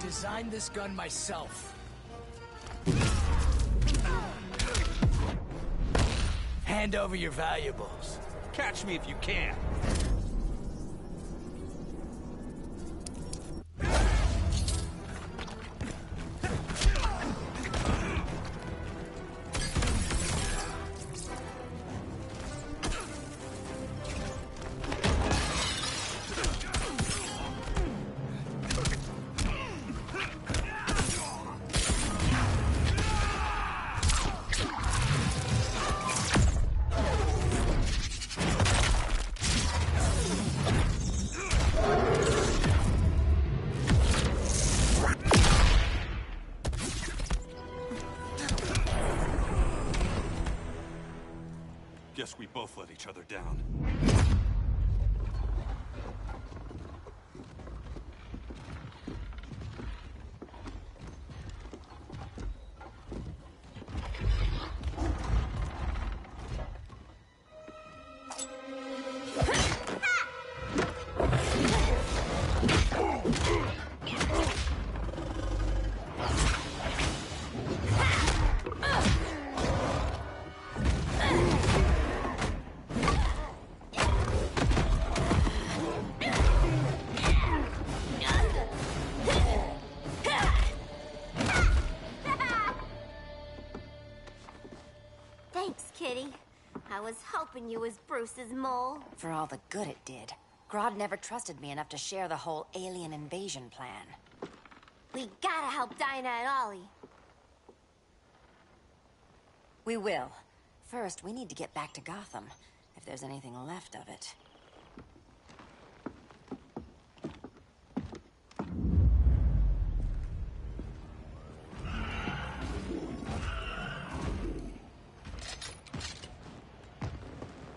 Designed this gun myself. Hand over your valuables. Catch me if you can. Guess we both let each other down. Thanks, Kitty. I was hoping you was Bruce's mole. For all the good it did. Grodd never trusted me enough to share the whole alien invasion plan. We gotta help Dinah and Ollie. We will. First, we need to get back to Gotham, if there's anything left of it.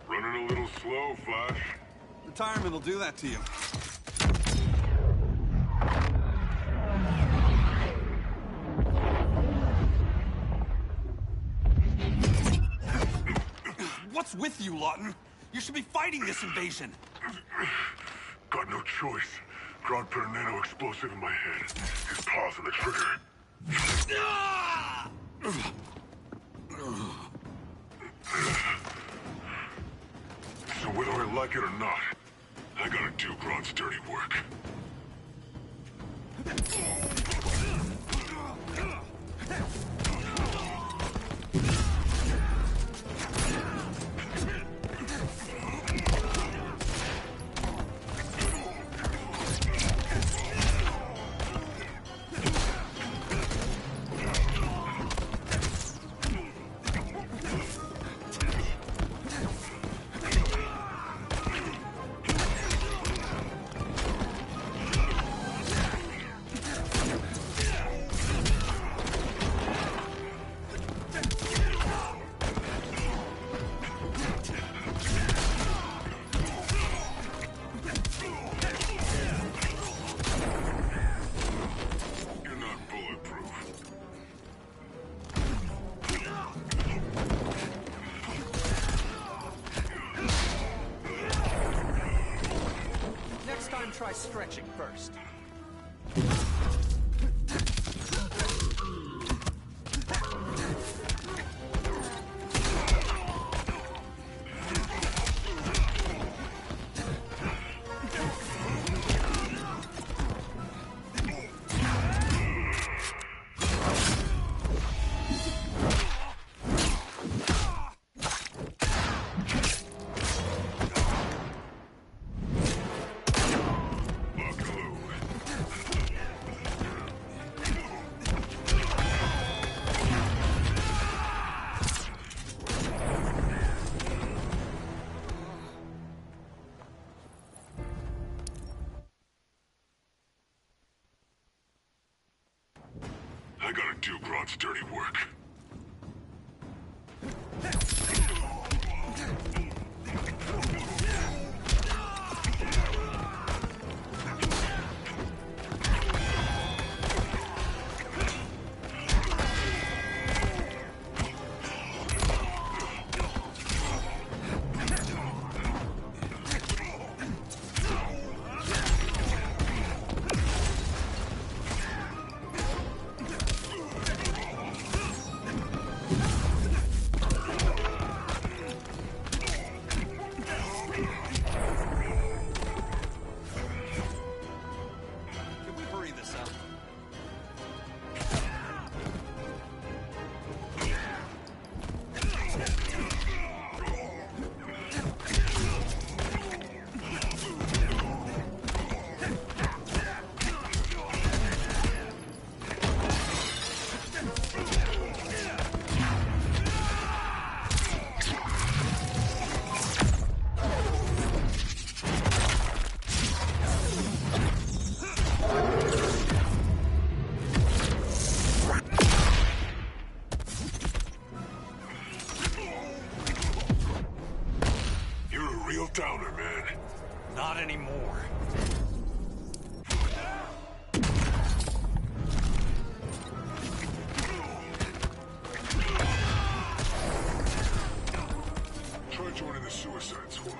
Running a little slow, Flash. Retirement will do that to you. What's with you, Lawton? You should be fighting this invasion. Got no choice. Grodd put a nano explosive in my head. His paws on the trigger. So whether I like it or not, I gotta do Grodd's dirty work. stretching first. I gotta do Grodd's dirty work. Downer, man. Not anymore. Try joining the Suicide Squad.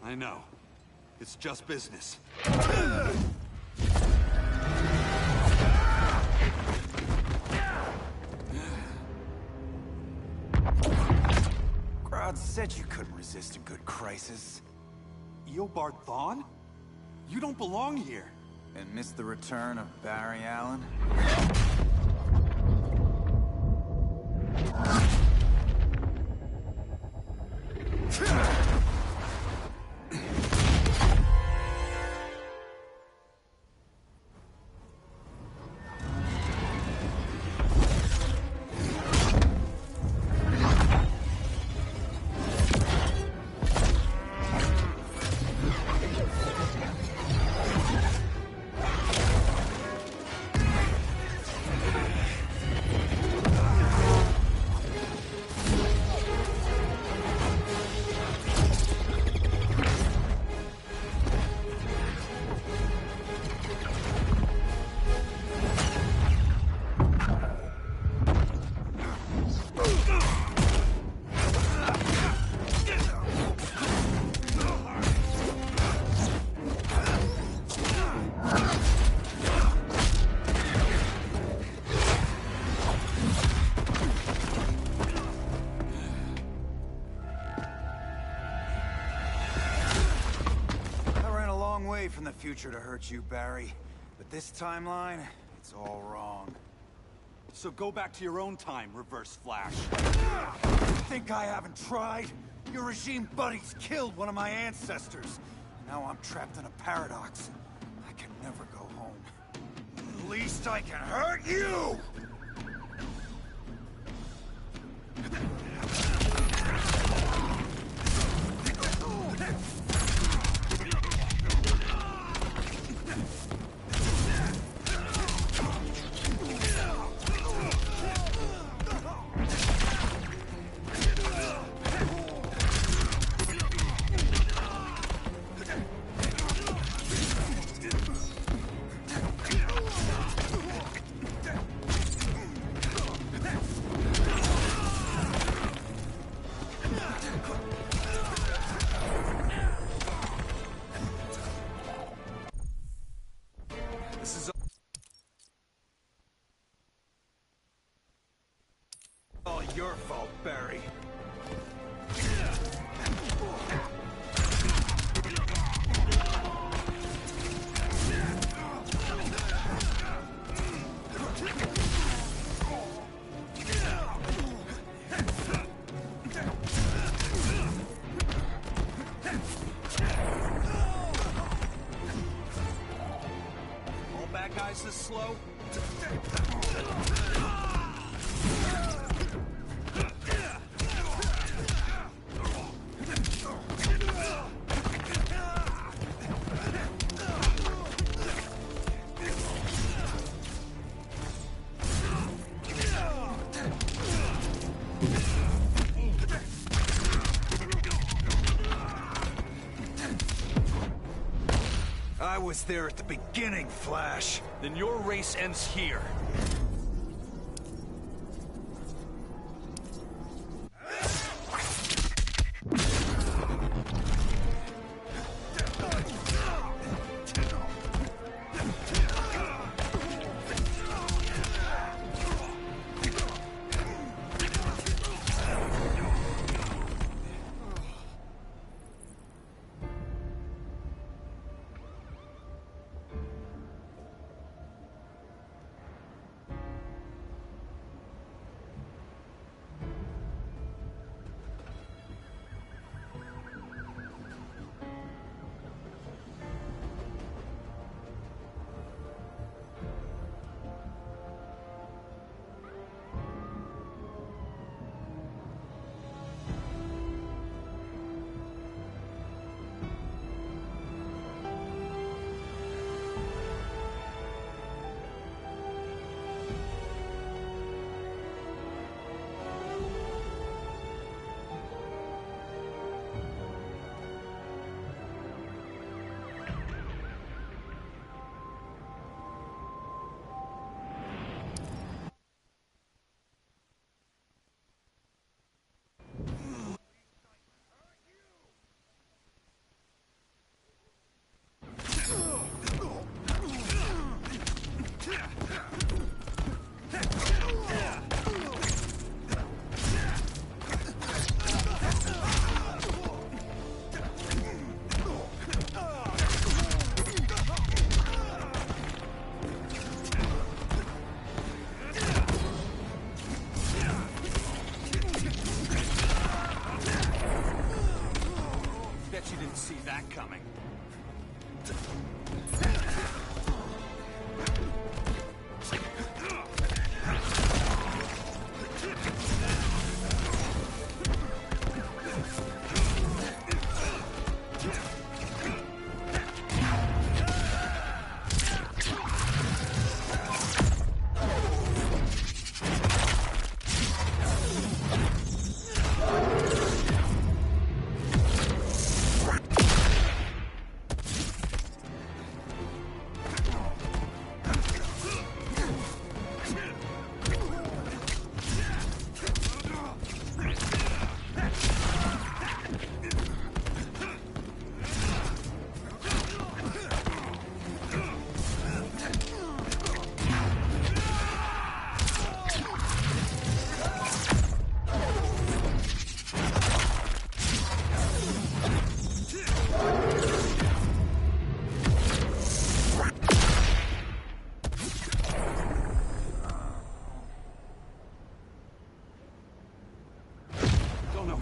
I know. It's just business. Grodd said you couldn't resist a good crisis. Eobard Thawne? You don't belong here. And miss the return of Barry Allen? From the future to hurt you, Barry. But this timeline, it's all wrong. So go back to your own time, Reverse Flash. Think I haven't tried? Your regime buddies killed one of my ancestors. Now I'm trapped in a paradox. I can never go home. At least I can hurt you! your fault, Barry. All bad guys this slow? I was there at the beginning, Flash. Then your race ends here.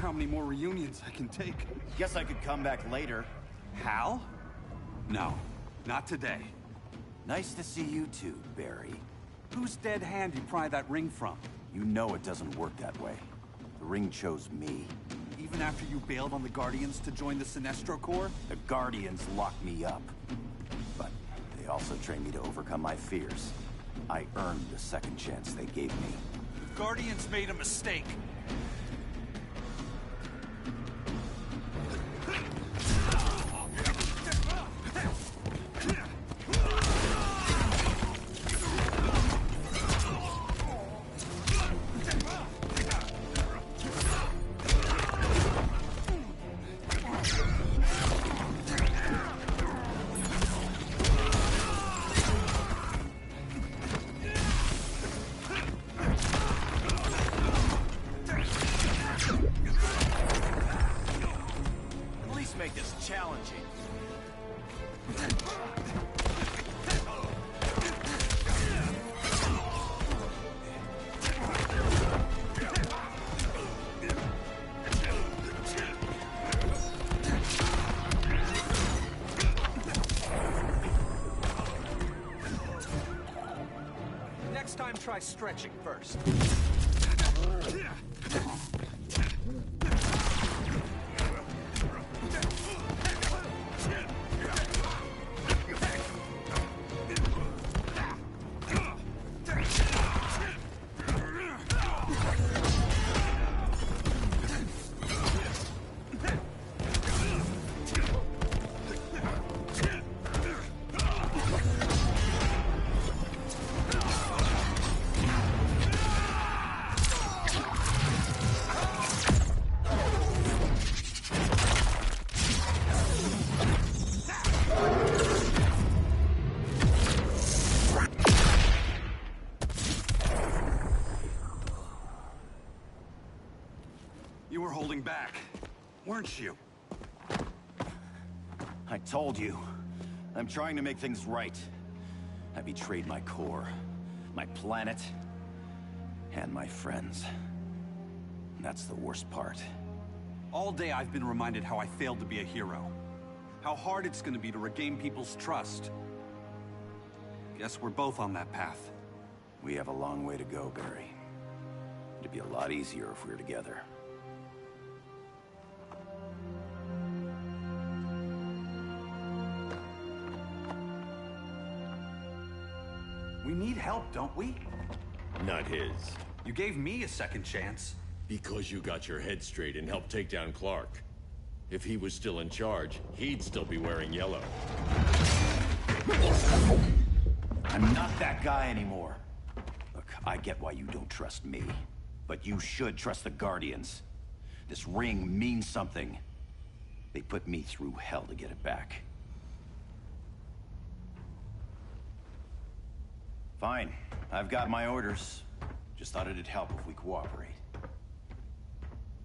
How many more reunions I can take. Guess I could come back later. Hal? No, not today. Nice to see you too, Barry. Whose dead hand you pry that ring from? You know it doesn't work that way. The ring chose me. Even after you bailed on the Guardians to join the Sinestro Corps? The Guardians locked me up. But they also trained me to overcome my fears. I earned the second chance they gave me. The Guardians made a mistake. try stretching first. You were holding back, weren't you? I told you. I'm trying to make things right. I betrayed my core, my planet, and my friends. And that's the worst part. All day I've been reminded how I failed to be a hero. How hard it's gonna be to regain people's trust. Guess we're both on that path. We have a long way to go, Barry. It'd be a lot easier if we were together. We need help, don't we? Not his. You gave me a second chance. Because you got your head straight and helped take down Clark. If he was still in charge, he'd still be wearing yellow. I'm not that guy anymore. Look, I get why you don't trust me. But you should trust the Guardians. This ring means something. They put me through hell to get it back. Fine. I've got my orders. Just thought it'd help if we cooperate.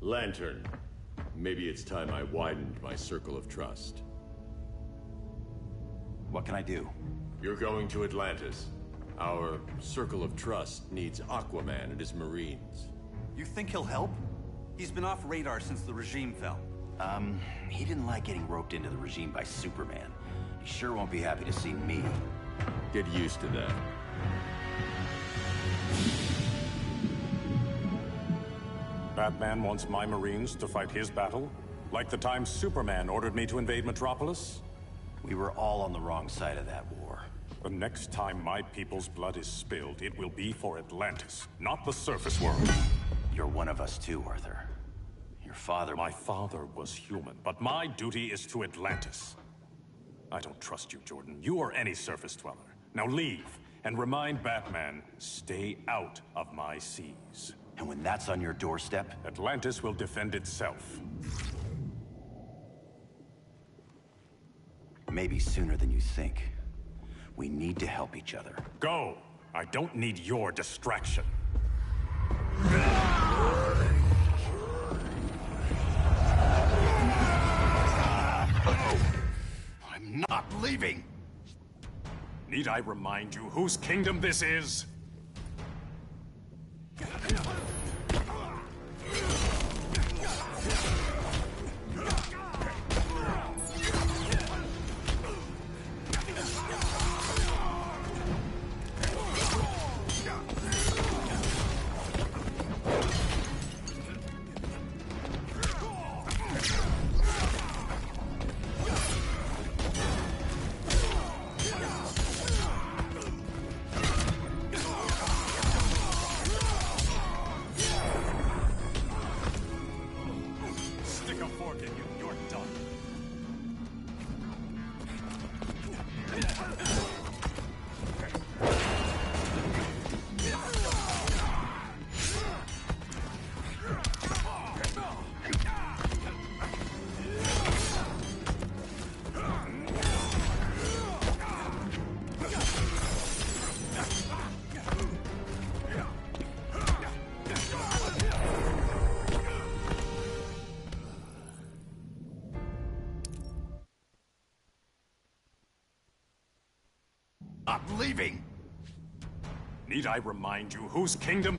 Lantern. Maybe it's time I widened my circle of trust. What can I do? You're going to Atlantis. Our circle of trust needs Aquaman and his Marines. You think he'll help? He's been off radar since the regime fell. He didn't like getting roped into the regime by Superman. He sure won't be happy to see me. Get used to that. Batman wants my Marines to fight his battle? Like the time Superman ordered me to invade Metropolis? We were all on the wrong side of that war. The next time my people's blood is spilled, it will be for Atlantis, not the surface world. You're one of us too, Arthur. Your father... My father was human, but my duty is to Atlantis. I don't trust you, Jordan. You or any surface dweller. Now leave, and remind Batman, stay out of my seas. And when that's on your doorstep? Atlantis will defend itself. Maybe sooner than you think. We need to help each other. Go! I don't need your distraction. I'm not leaving! Need I remind you whose kingdom this is? I'm leaving! Need I remind you whose kingdom...